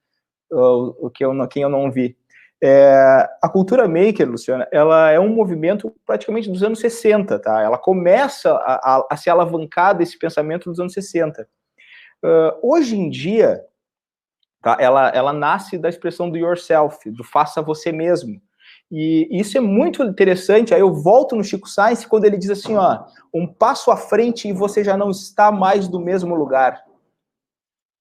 quem eu não vi. A cultura maker, Luciana, ela é um movimento praticamente dos anos 60, tá? Ela começa a se alavancar desse pensamento dos anos 60. Hoje em dia, tá? Ela nasce da expressão do yourself, do faça você mesmo. E isso é muito interessante. Aí eu volto no Chico Science quando ele diz assim, um passo à frente e você já não está mais no mesmo lugar.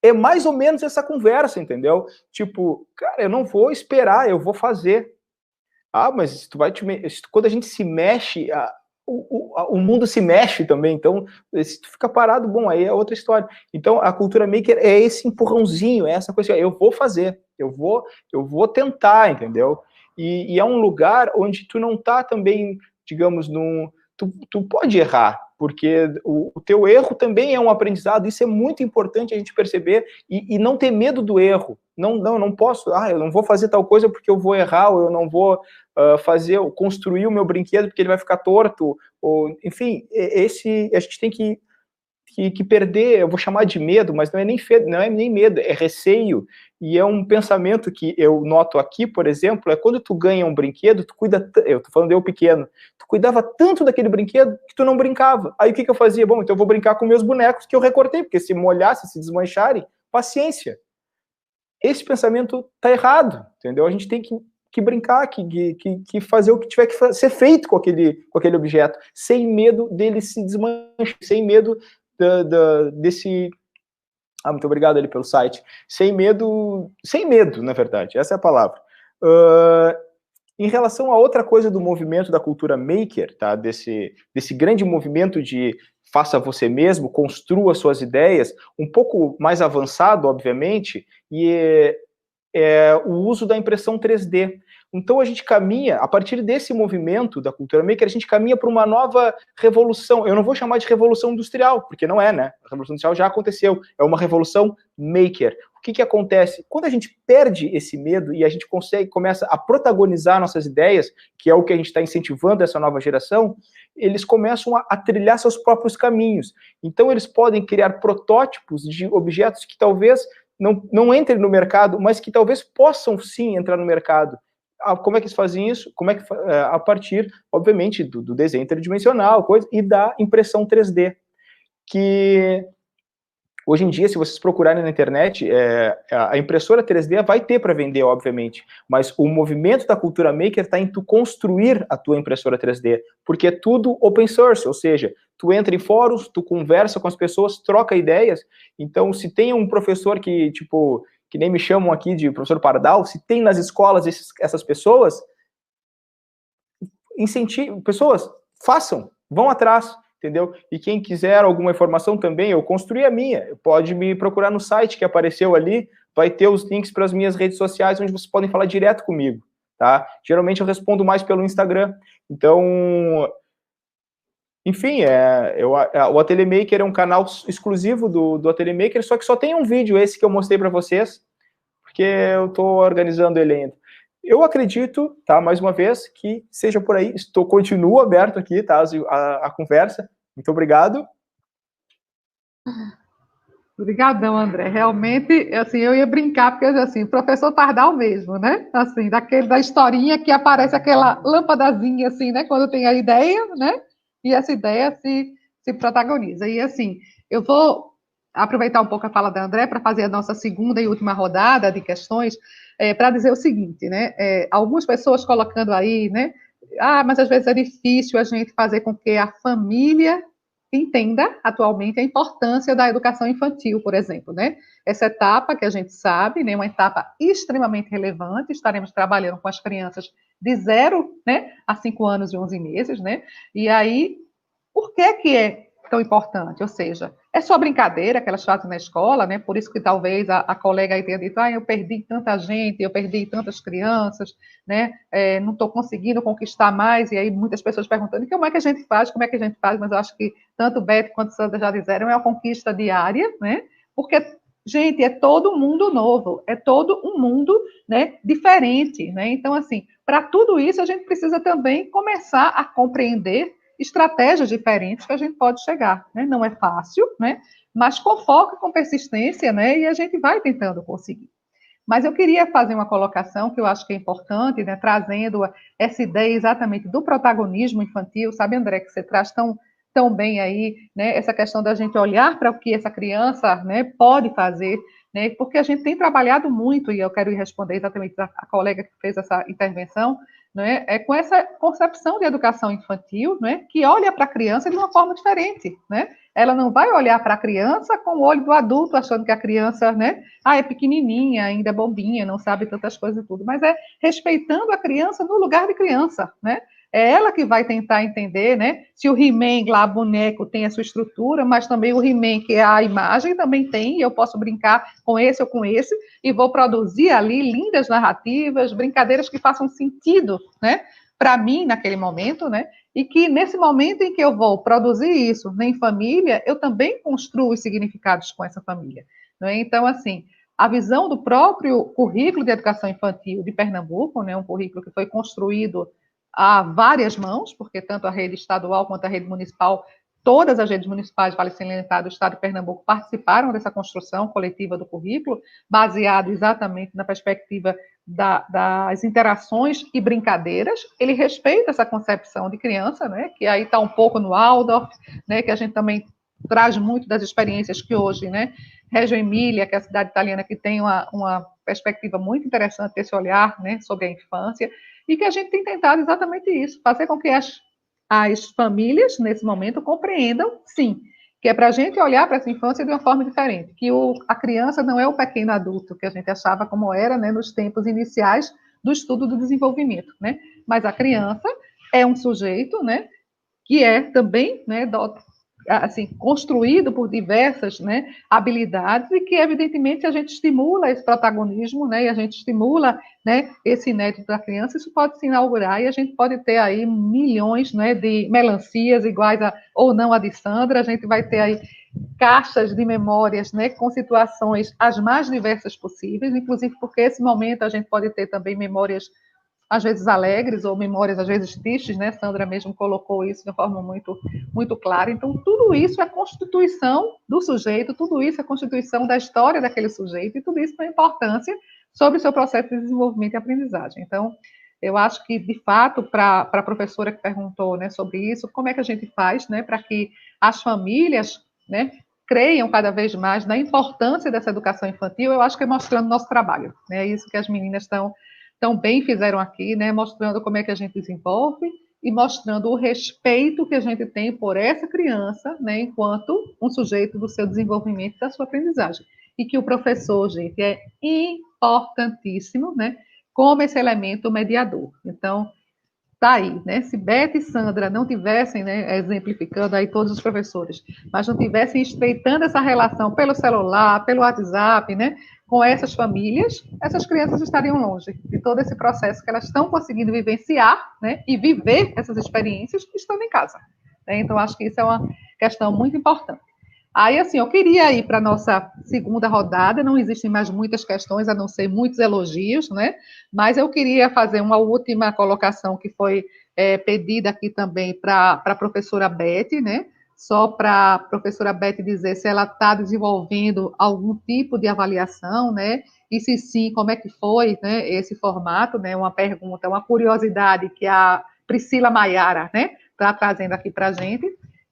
É mais ou menos essa conversa, entendeu? Tipo, cara, eu não vou esperar, eu vou fazer. Mas quando a gente se mexe, o mundo se mexe também. Então, se tu fica parado, bom, aí é outra história. Então, a cultura maker é esse empurrãozinho, é essa coisa, eu vou fazer, eu vou tentar, entendeu? E é um lugar onde tu não tá também, digamos, tu pode errar, porque o teu erro também é um aprendizado. Isso é muito importante a gente perceber e não ter medo do erro. Não posso, eu não vou fazer tal coisa porque eu vou errar, ou eu não vou construir o meu brinquedo porque ele vai ficar torto, ou, enfim, a gente tem que perder, eu vou chamar de medo, mas não é nem medo, é receio. E é um pensamento que eu noto aqui, por exemplo, é quando tu ganha um brinquedo, tu cuida, eu tô falando eu pequeno, tu cuidava tanto daquele brinquedo que tu não brincava. Aí o que eu fazia? Bom, então eu vou brincar com meus bonecos que eu recortei, porque se molhasse, se desmancharem, paciência. Esse pensamento tá errado, entendeu? A gente tem que brincar, que fazer o que tiver que ser feito com aquele objeto, sem medo dele se desmanchar, sem medo desse... muito obrigado ali pelo site. Sem medo, na verdade, essa é a palavra. Em relação a outra coisa do movimento da cultura maker, tá? Desse grande movimento de faça você mesmo, construa suas ideias, um pouco mais avançado, obviamente, e é o uso da impressão 3D. Então a gente caminha, a partir desse movimento da cultura maker, a gente caminha para uma nova revolução. Eu não vou chamar de revolução industrial, porque não é, né? A revolução industrial já aconteceu, é uma revolução maker. O que acontece? Quando a gente perde esse medo e a gente começa a protagonizar nossas ideias, que é o que a gente está incentivando essa nova geração, eles começam a trilhar seus próprios caminhos. Então eles podem criar protótipos de objetos que talvez não entrem no mercado, mas que talvez possam sim entrar no mercado. Como é que eles fazem isso? A partir, obviamente, do desenho tridimensional, e da impressão 3D. Que Hoje em dia, se vocês procurarem na internet, a impressora 3D vai ter para vender, obviamente, mas o movimento da cultura maker está em tu construir a tua impressora 3D, porque é tudo open source, ou seja, tu entra em fóruns, tu conversa com as pessoas, troca ideias. Então, se tem um professor que, tipo, que nem me chamam aqui de professor Pardal, se tem nas escolas essas pessoas, incentive, pessoas, façam, vão atrás, entendeu? E quem quiser alguma informação também, eu construí a minha, pode me procurar no site que apareceu ali, vai ter os links para as minhas redes sociais, onde vocês podem falar direto comigo, tá? Geralmente eu respondo mais pelo Instagram, então, enfim, o Ateliê Maker é um canal exclusivo do Ateliê Maker, só que só tem um vídeo, esse que eu mostrei para vocês, porque eu estou organizando ele ainda. Eu acredito, tá, mais uma vez, que seja por aí. Continuo aberto aqui, tá, a conversa. Muito obrigado. Obrigadão, André. Realmente, assim, eu ia brincar, porque, assim, professor Pardal mesmo, né? Assim, da historinha que aparece aquela lâmpadazinha, assim, né? Quando tem a ideia, né? E essa ideia se protagoniza. E, assim, eu vou aproveitar um pouco a fala da André para fazer a nossa segunda e última rodada de questões, para dizer o seguinte, né? Algumas pessoas colocando aí, né? Mas às vezes é difícil a gente fazer com que a família entenda atualmente a importância da educação infantil, por exemplo, né? Essa etapa que a gente sabe, né, uma etapa extremamente relevante, estaremos trabalhando com as crianças de 0, né, a 5 anos e 11 meses, né? E aí, por que é tão importante? Ou seja, é só brincadeira que elas fazem na escola, né? Por isso que talvez a colega aí tenha dito, eu perdi tanta gente, eu perdi tantas crianças, né? Não estou conseguindo conquistar mais, e aí muitas pessoas perguntando como é que a gente faz, mas eu acho que tanto Beth quanto Sandra já disseram, é uma conquista diária, né? Porque, gente, é todo mundo novo, é todo um mundo, né, diferente, né? Então, assim, para tudo isso, a gente precisa também começar a compreender estratégias diferentes que a gente pode chegar, né? Não é fácil, né? Mas com foco, com persistência, né? E a gente vai tentando conseguir. Mas eu queria fazer uma colocação que eu acho que é importante, né? Trazendo essa ideia exatamente do protagonismo infantil, sabe, André, que você traz tão bem aí, né? Essa questão da gente olhar para o que essa criança, né, pode fazer, né? Porque a gente tem trabalhado muito, e eu quero responder exatamente a colega que fez essa intervenção, né, com essa concepção de educação infantil, né, que olha para a criança de uma forma diferente, né? Ela não vai olhar para a criança com o olho do adulto, achando que a criança, né, é pequenininha, ainda é bobinha, não sabe tantas coisas e tudo, mas é respeitando a criança no lugar de criança, né? É ela que vai tentar entender, né? Se o He-Man lá, boneco, tem a sua estrutura, mas também o He-Man, que é a imagem, também tem, e eu posso brincar com esse ou com esse, e vou produzir ali lindas narrativas, brincadeiras que façam sentido, né? Para mim, naquele momento, né? E que nesse momento em que eu vou produzir isso em família, eu também construo os significados com essa família. Né? Então, assim, a visão do próprio currículo de educação infantil de Pernambuco, né? Um currículo que foi construído a várias mãos, porque tanto a rede estadual quanto a rede municipal, todas as redes municipais, vale salientar, do Estado de Pernambuco participaram dessa construção coletiva do currículo, baseado exatamente na perspectiva das interações e brincadeiras. Ele respeita essa concepção de criança, né, que aí está um pouco no Waldorf, né, que a gente também traz muito das experiências que hoje, né, Reggio Emília, que é a cidade italiana que tem uma perspectiva muito interessante desse olhar, né, sobre a infância, e que a gente tem tentado exatamente isso, fazer com que as famílias, nesse momento, compreendam, sim, que é para a gente olhar para essa infância de uma forma diferente, que a criança não é o pequeno adulto, que a gente achava como era, né, nos tempos iniciais do estudo do desenvolvimento, né, mas a criança é um sujeito, né, que é também, né, assim, construído por diversas, né, habilidades, e que, evidentemente, a gente estimula esse protagonismo, né, e a gente estimula, né, esse inédito da criança, isso pode se inaugurar, e a gente pode ter aí milhões, né, de melancias iguais ou não a de Sandra, a gente vai ter aí caixas de memórias, né, com situações as mais diversas possíveis, inclusive porque esse momento a gente pode ter também memórias às vezes alegres ou memórias às vezes tristes, né? Sandra mesmo colocou isso de uma forma muito, muito clara. Então, tudo isso é constituição do sujeito, tudo isso é constituição da história daquele sujeito, e tudo isso tem importância sobre o seu processo de desenvolvimento e aprendizagem. Então, eu acho que, de fato, para a professora que perguntou, né, sobre isso, como é que a gente faz, né, para que as famílias, né, creiam cada vez mais na importância dessa educação infantil, eu acho que é mostrando nosso trabalho, né? É isso que as meninas tão bem fizeram aqui, né? Mostrando como é que a gente desenvolve e mostrando o respeito que a gente tem por essa criança, né? Enquanto um sujeito do seu desenvolvimento, da sua aprendizagem. E que o professor, gente, é importantíssimo, né? Como esse elemento mediador. Então, tá aí, né? Se Beth e Sandra não tivessem, né, exemplificando aí todos os professores, mas não tivessem estreitando essa relação pelo celular, pelo WhatsApp, né, com essas famílias, essas crianças estariam longe de todo esse processo que elas estão conseguindo vivenciar, né, e viver essas experiências estando em casa. Né? Então, acho que isso é uma questão muito importante. Aí, assim, eu queria ir para a nossa segunda rodada, não existem mais muitas questões, a não ser muitos elogios, né? Mas eu queria fazer uma última colocação que foi pedida aqui também para a professora Beth, né? Só para a professora Beth dizer se ela está desenvolvendo algum tipo de avaliação, né? E se sim, como é que foi, né, esse formato, né? Uma pergunta, uma curiosidade que a Priscila Maiara, né, está trazendo aqui para a gente.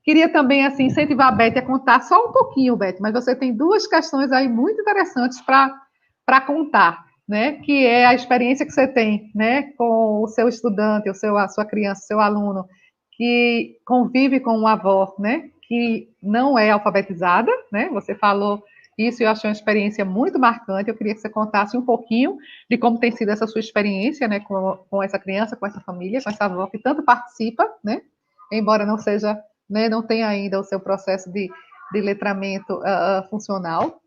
Queria também, assim, incentivar a Beth a contar só um pouquinho, Beth, mas você tem duas questões aí muito interessantes para contar, né? Que é a experiência que você tem, né, com o seu estudante, a sua criança, o seu aluno, que convive com uma avó, né, que não é alfabetizada, né? Você falou isso e eu achei uma experiência muito marcante. Eu queria que você contasse um pouquinho de como tem sido essa sua experiência, né, com essa criança, com essa família, com essa avó que tanto participa, né? Embora não seja, né, não tenha ainda o seu processo de letramento funcional,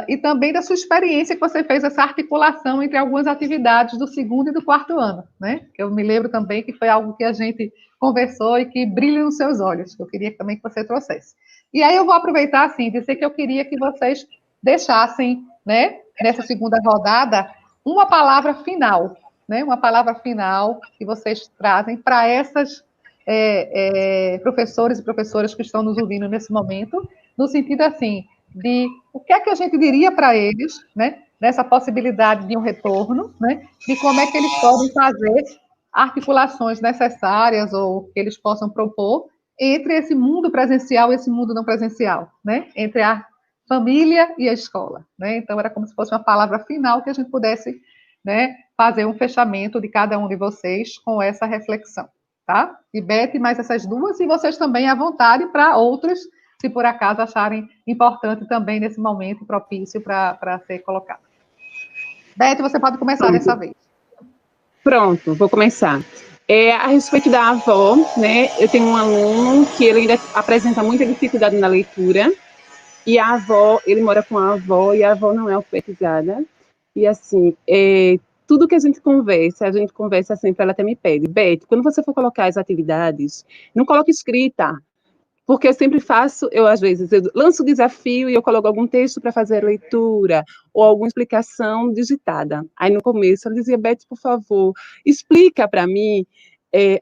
e também da sua experiência que você fez essa articulação entre algumas atividades do segundo e do quarto ano, né? Eu me lembro também que foi algo que a gente conversou e que brilha nos seus olhos, que eu queria também que você trouxesse. E aí eu vou aproveitar, assim, dizer que eu queria que vocês deixassem, né, nessa segunda rodada, uma palavra final, né? Uma palavra final que vocês trazem para essas professores e professoras que estão nos ouvindo nesse momento, no sentido assim, de o que é que a gente diria para eles, né, nessa possibilidade de um retorno, né, de como é que eles podem fazer articulações necessárias ou que eles possam propor entre esse mundo presencial e esse mundo não presencial, né, entre a família e a escola, né, então era como se fosse uma palavra final que a gente pudesse, né, fazer um fechamento de cada um de vocês com essa reflexão. Tá? E Beth, mais essas duas, e vocês também à vontade para outras, se por acaso acharem importante também nesse momento propício para ser colocado. Beth, você pode começar dessa vez. Pronto, vou começar. A respeito da avó, né, eu tenho um aluno que ele ainda apresenta muita dificuldade na leitura, e a avó, ele mora com a avó, e a avó não é alfabetizada, e assim, tudo que a gente conversa sempre, ela até me pede, Beth, quando você for colocar as atividades, não coloque escrita, porque eu sempre faço, às vezes, eu lanço o desafio e eu coloco algum texto para fazer a leitura, ou alguma explicação digitada. Aí, no começo, ela dizia, Beth, por favor, explica para mim.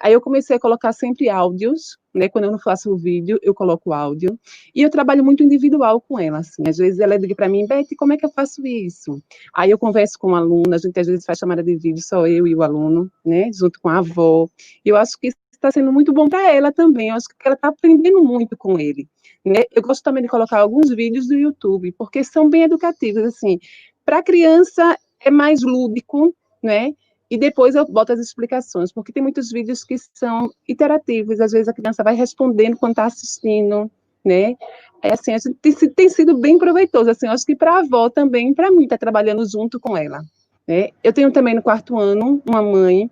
Aí eu comecei a colocar sempre áudios, né? Quando eu não faço o vídeo, eu coloco áudio. E eu trabalho muito individual com ela, assim. Às vezes ela diz para mim, Beth, como é que eu faço isso? Aí eu converso com o aluno, a gente às vezes faz chamada de vídeo, só eu e o aluno, né? Junto com a avó. E eu acho que está sendo muito bom para ela também. Eu acho que ela está aprendendo muito com ele, né? Eu gosto também de colocar alguns vídeos do YouTube, porque são bem educativos, assim. Para a criança é mais lúdico, né? E depois eu boto as explicações, porque tem muitos vídeos que são iterativos, às vezes a criança vai respondendo quando está assistindo, né? Assim, a gente tem sido bem proveitoso, assim, eu acho que para a avó também, para mim, estar trabalhando junto com ela, né? Eu tenho também no quarto ano uma mãe,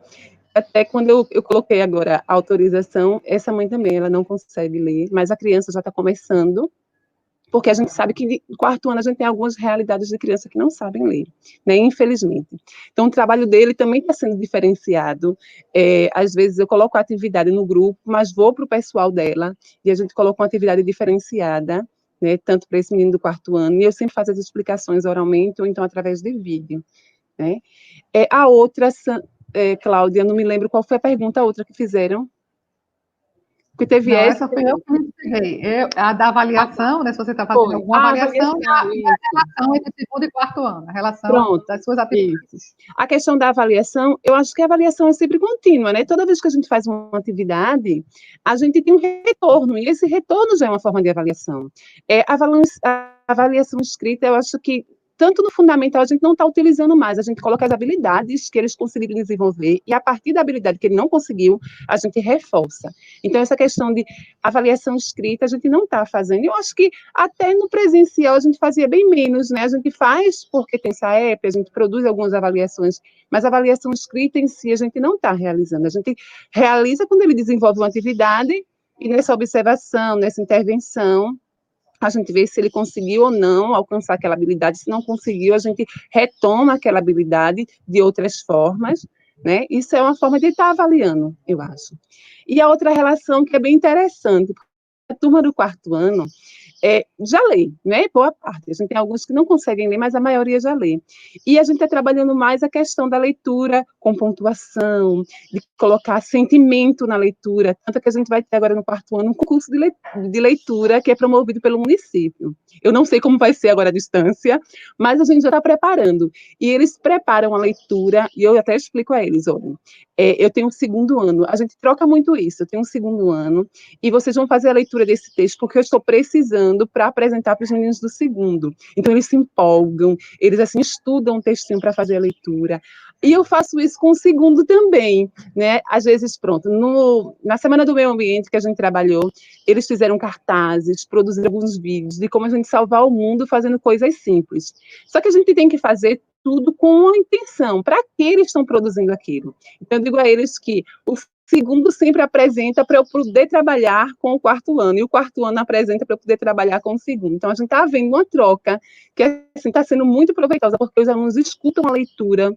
até quando eu coloquei agora a autorização, essa mãe também, ela não consegue ler, mas a criança já está começando, porque a gente sabe que no quarto ano a gente tem algumas realidades de criança que não sabem ler, né, infelizmente. Então, o trabalho dele também está sendo diferenciado. Às vezes eu coloco a atividade no grupo, mas vou para o pessoal dela, e a gente coloca uma atividade diferenciada, né, tanto para esse menino do quarto ano, e eu sempre faço as explicações oralmente, ou então através de vídeo, né. A outra, Cláudia, não me lembro qual foi a pergunta, a outra que fizeram. Porque teve Não, essa. essa foi eu que ensinei. A da avaliação, né? Se você está fazendo Foi. alguma A avaliação, e a avaliação, relação entre segundo e quarto ano, a relação pronto. das suas atividades. Isso. A questão da avaliação, eu acho que a avaliação é sempre contínua, né? Toda vez que a gente faz uma atividade, a gente tem um retorno, e esse retorno já é uma forma de avaliação. A avaliação escrita, eu acho que tanto no fundamental a gente não está utilizando mais, a gente coloca as habilidades que eles conseguiram desenvolver, e a partir da habilidade que ele não conseguiu, a gente reforça. Então, essa questão de avaliação escrita, a gente não está fazendo. Eu acho que até no presencial a gente fazia bem menos, né? A gente faz porque tem essa app, a gente produz algumas avaliações, mas a avaliação escrita em si a gente não está realizando. A gente realiza quando ele desenvolve uma atividade, e nessa observação, nessa intervenção, a gente vê se ele conseguiu ou não alcançar aquela habilidade. Se não conseguiu, a gente retoma aquela habilidade de outras formas, né? Isso é uma forma de estar avaliando, eu acho. E a outra relação que é bem interessante, a turma do quarto ano já lê, né? Boa parte. A gente tem alguns que não conseguem ler, mas a maioria já lê. E a gente está trabalhando mais a questão da leitura com pontuação, de colocar sentimento na leitura, tanto que a gente vai ter agora no quarto ano um concurso de leitura que é promovido pelo município. Eu não sei como vai ser agora a distância, mas a gente já está preparando. E eles preparam a leitura, e eu até explico a eles, olha, eu tenho um segundo ano, a gente troca muito isso, eu tenho um segundo ano, e vocês vão fazer a leitura desse texto, porque eu estou precisando para apresentar para os meninos do segundo. Então, eles se empolgam, eles, assim, estudam um textinho para fazer a leitura. E eu faço isso com o segundo também, né? Às vezes, pronto, na Semana do Meio Ambiente que a gente trabalhou, eles fizeram cartazes, produziram alguns vídeos de como a gente salvar o mundo fazendo coisas simples. Só que a gente tem que fazer tudo com uma intenção. Para que eles estão produzindo aquilo? Então, eu digo a eles que o segundo sempre apresenta para eu poder trabalhar com o quarto ano, e o quarto ano apresenta para eu poder trabalhar com o segundo. Então, a gente está vendo uma troca que assim, está sendo muito proveitosa, porque os alunos escutam a leitura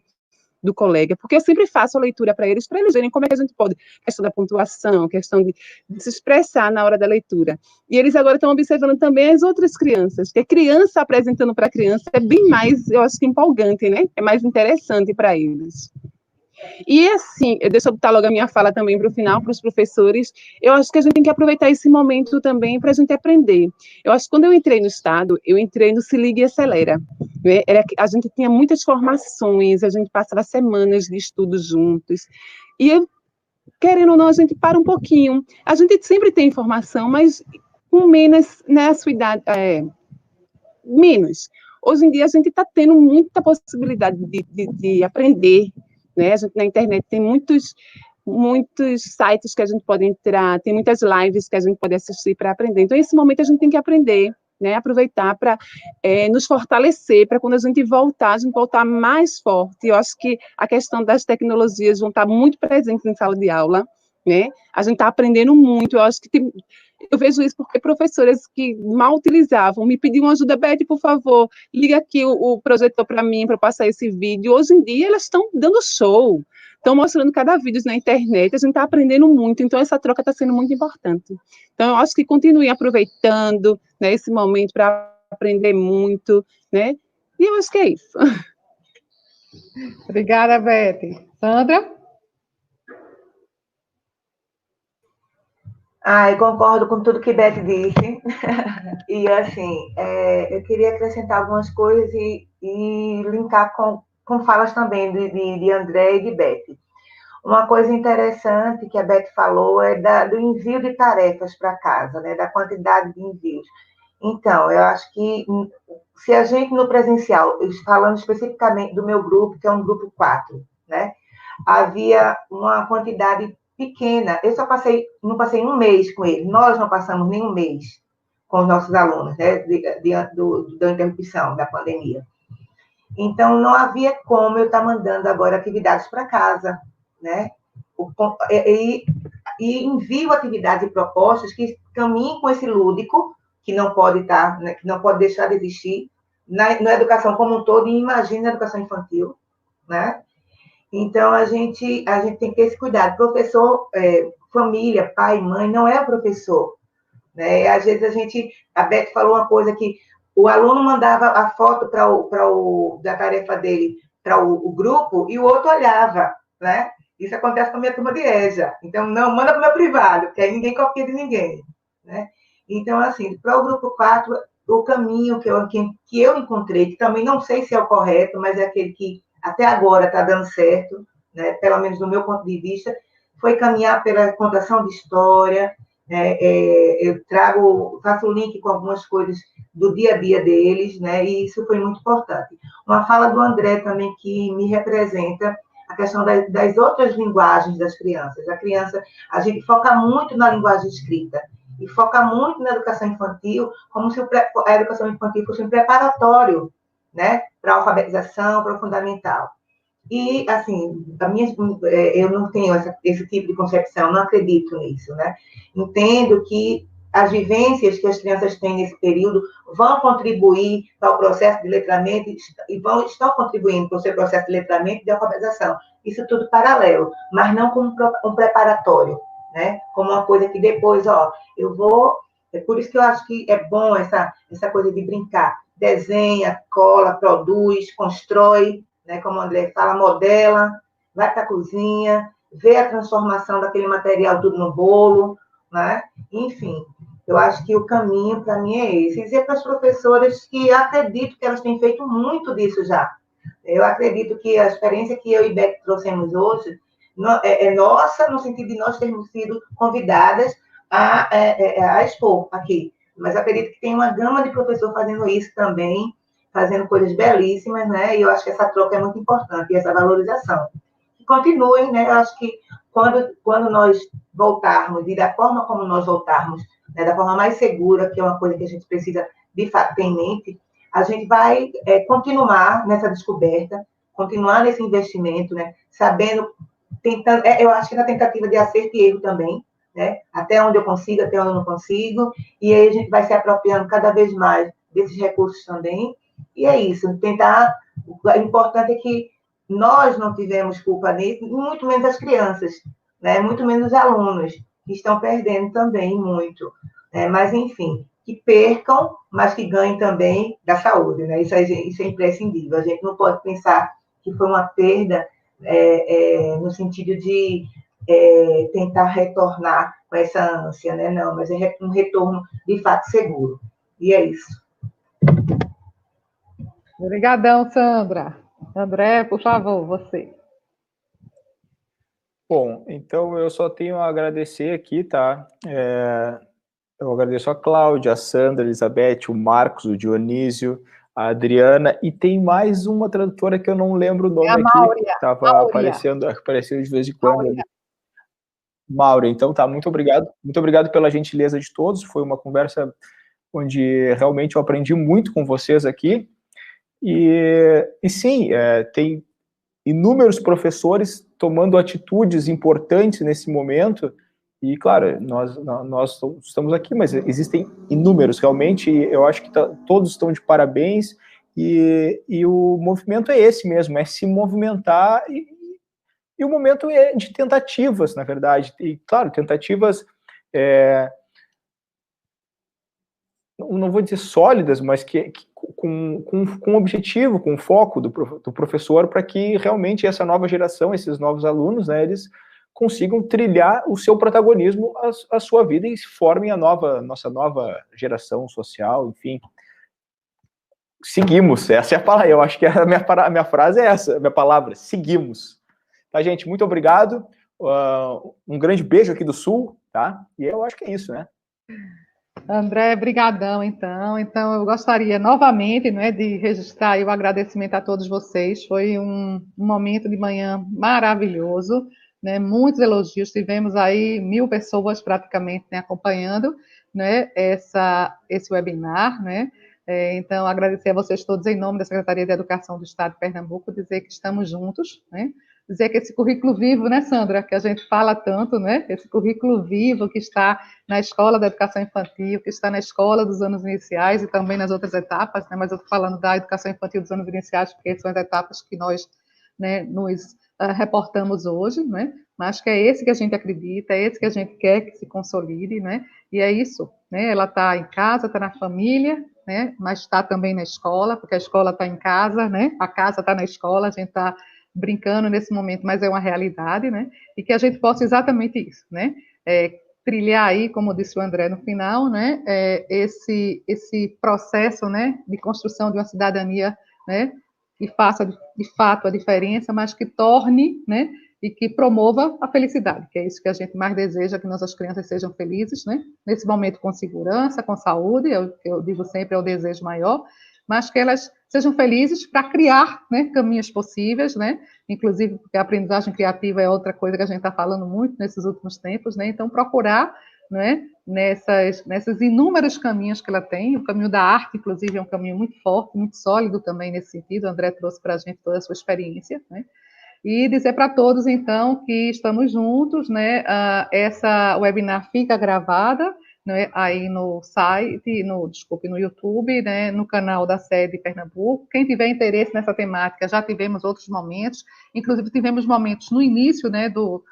do colega, porque eu sempre faço a leitura para eles verem como é que a gente pode, questão da pontuação, questão de se expressar na hora da leitura. E eles agora estão observando também as outras crianças, porque criança apresentando para criança é bem mais, eu acho que empolgante, né? É mais interessante para eles. E, assim, deixa eu botar logo a minha fala também para o final, para os professores, eu acho que a gente tem que aproveitar esse momento também para a gente aprender. Eu acho que quando eu entrei no Estado, eu entrei no Se Liga e Acelera. Né? A gente tinha muitas formações, a gente passava semanas de estudos juntos, e eu, querendo ou não, a gente para um pouquinho. A gente sempre tem informação, mas com menos, né, a sua idade, menos. Hoje em dia, a gente está tendo muita possibilidade de aprender, né? A gente na internet tem muitos sites que a gente pode entrar, tem muitas lives que a gente pode assistir para aprender. Então, nesse momento, a gente tem que aprender, né? Aproveitar para nos fortalecer, para quando a gente voltar mais forte. Eu acho que a questão das tecnologias vão estar muito presentes em sala de aula, né? A gente está aprendendo muito, eu acho que eu vejo isso porque professoras que mal utilizavam me pediam ajuda, Beth, por favor, liga aqui o projetor para mim, para passar esse vídeo. Hoje em dia, elas estão dando show, estão mostrando cada vídeo na internet, a gente está aprendendo muito, então essa troca está sendo muito importante. Então, eu acho que continue aproveitando, né, esse momento para aprender muito, né? E eu acho que é isso. Obrigada, Beth. Sandra? Eu concordo com tudo que Beth disse. E, assim, eu queria acrescentar algumas coisas e linkar com falas também de André e de Beth. Uma coisa interessante que a Beth falou é do envio de tarefas para casa, né, da quantidade de envios. Então, eu acho que se a gente no presencial, falando especificamente do meu grupo, que é um grupo 4, né, havia uma quantidade pequena. Eu não passei um mês com eles, nós não passamos nem um mês com os nossos alunos, né, da interrupção da pandemia. Então, não havia como eu estar mandando agora atividades para casa, né, e envio atividades e propostas que caminhem com esse lúdico, que não pode estar, né, que não pode deixar de existir na educação como um todo, e imagine na educação infantil, né? Então, a gente tem que ter esse cuidado. Professor, família, pai, mãe, não é o professor, né? Às vezes a Beth falou uma coisa que o aluno mandava a foto da tarefa dele para o grupo e o outro olhava, né? Isso acontece com a minha turma de EJA. Então, não manda para o meu privado, porque aí ninguém copia de ninguém, né? Então, assim, para o grupo 4, o caminho que eu encontrei, que também não sei se é o correto, mas é aquele que até agora está dando certo, né? Pelo menos do meu ponto de vista, foi caminhar pela contação de história, né? Eu faço o link com algumas coisas do dia a dia deles, né? E isso foi muito importante. Uma fala do André também que me representa, a questão das outras linguagens das crianças. A gente foca muito na linguagem escrita e foca muito na educação infantil, como se a educação infantil fosse um preparatório, né, para a alfabetização, para o fundamental. E, assim, eu não tenho esse tipo de concepção, não acredito nisso, né? Entendo que as vivências que as crianças têm nesse período vão contribuir para o processo de letramento e estão contribuindo para o seu processo de letramento e de alfabetização. Isso tudo paralelo, mas não como um preparatório, né? Como uma coisa que depois, eu vou... É por isso que eu acho que é bom essa coisa de brincar. Desenha, cola, produz, constrói, né? Como o André fala, modela, vai para a cozinha, vê a transformação daquele material tudo no bolo, né? Enfim, eu acho que o caminho para mim é esse. E dizer para as professoras que acredito que elas têm feito muito disso já. Eu acredito que a experiência que eu e Beck trouxemos hoje é nossa, no sentido de nós termos sido convidadas a expor aqui. Mas acredito que tem uma gama de professores fazendo isso também, fazendo coisas belíssimas, né? E eu acho que essa troca é muito importante, e essa valorização. E continuem, né? Eu acho que quando nós voltarmos, e da forma como nós voltarmos, né, da forma mais segura, que é uma coisa que a gente precisa, de fato, ter em mente, a gente vai continuar nessa descoberta, continuar nesse investimento, né? Sabendo, tentando, eu acho que na tentativa de acerto e erro também, né? Até onde eu consigo, até onde eu não consigo, e aí a gente vai se apropriando cada vez mais desses recursos também, e é isso, tentar, o importante é que nós não tivemos culpa nisso, muito menos as crianças, né? Muito menos os alunos, que estão perdendo também muito, né? Mas, enfim, que percam, mas que ganhem também da saúde, né? Isso é imprescindível, a gente não pode pensar que foi uma perda no sentido de tentar retornar com essa ânsia, né? Não, mas é um retorno de fato seguro. E é isso. Obrigadão, Sandra. André, por favor, você. Bom, então eu só tenho a agradecer aqui, tá? Eu agradeço a Cláudia, a Sandra, a Elizabeth, o Marcos, o Dionísio, a Adriana, e tem mais uma tradutora que eu não lembro o nome aqui, que estava aparecendo de vez em quando. Maura, então tá, muito obrigado pela gentileza de todos, foi uma conversa onde realmente eu aprendi muito com vocês aqui, e sim, tem inúmeros professores tomando atitudes importantes nesse momento, e claro, nós estamos aqui, mas existem inúmeros, realmente, eu acho que todos estão de parabéns, e o movimento é esse mesmo, é se movimentar, e o momento é de tentativas, na verdade, e claro, tentativas, não vou dizer sólidas, mas com objetivo, com foco do professor, para que realmente essa nova geração, esses novos alunos, né, eles consigam trilhar o seu protagonismo, a sua vida, e formem nossa nova geração social, enfim. Seguimos, essa é a palavra, eu acho que a minha frase é essa, a minha palavra, seguimos. Tá, gente, muito obrigado, um grande beijo aqui do Sul, tá, e eu acho que é isso, né. André, brigadão, então. Então, eu gostaria novamente, né, de registrar aí o agradecimento a todos vocês. Foi um momento de manhã maravilhoso, né, muitos elogios. Tivemos aí 1000 pessoas praticamente, né, acompanhando, né, esse webinar, né. Então, agradecer a vocês todos em nome da Secretaria de Educação do Estado de Pernambuco, dizer que estamos juntos, né, dizer que esse currículo vivo, né, Sandra, que a gente fala tanto, né, esse currículo vivo que está na escola da educação infantil, que está na escola dos anos iniciais e também nas outras etapas, né, mas eu estou falando da educação infantil dos anos iniciais, porque são as etapas que nós, né, nos reportamos hoje, né, mas que é esse que a gente acredita, é esse que a gente quer que se consolide, né, e é isso, né, ela está em casa, está na família, né, mas está também na escola, porque a escola está em casa, né, a casa está na escola, a gente está brincando nesse momento, mas é uma realidade, né? E que a gente possa exatamente isso, né? Trilhar aí, como disse o André no final, né? Esse processo, né? De construção de uma cidadania, né? Que faça de fato a diferença, mas que torne, né? E que promova a felicidade, que é isso que a gente mais deseja, que nossas crianças sejam felizes, né? Nesse momento com segurança, com saúde, eu digo sempre, é o desejo maior, mas que elas sejam felizes para criar, né, caminhos possíveis, né? Inclusive porque a aprendizagem criativa é outra coisa que a gente está falando muito nesses últimos tempos, né? Então procurar, né, nessas inúmeros caminhos que ela tem, o caminho da arte, inclusive, é um caminho muito forte, muito sólido também nesse sentido. O André trouxe para a gente toda a sua experiência, né? E dizer para todos, então, que estamos juntos, né? Essa webinar fica gravada, né, aí no site, no YouTube, né, no canal da sede Pernambuco. Quem tiver interesse nessa temática, já tivemos outros momentos, inclusive tivemos momentos no início, né, do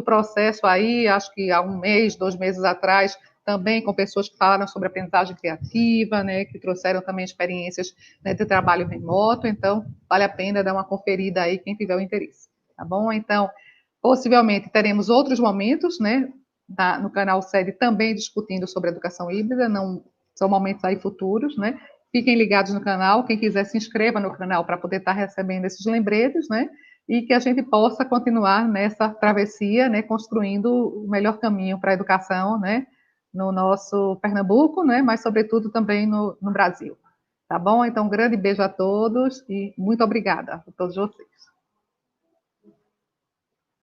processo aí, acho que há 1 mês, 2 meses atrás, também com pessoas que falaram sobre aprendizagem criativa, né, que trouxeram também experiências, né, de trabalho remoto. Então, vale a pena dar uma conferida aí, quem tiver o interesse, tá bom? Então, possivelmente teremos outros momentos, né, no canal sede também discutindo sobre educação híbrida, não são momentos aí futuros, né? Fiquem ligados no canal, quem quiser se inscreva no canal para poder estar recebendo esses lembretes, né? E que a gente possa continuar nessa travessia, né, construindo o melhor caminho para a educação, né, no nosso Pernambuco, né, mas sobretudo também no Brasil. Tá bom? Então, um grande beijo a todos e muito obrigada a todos vocês.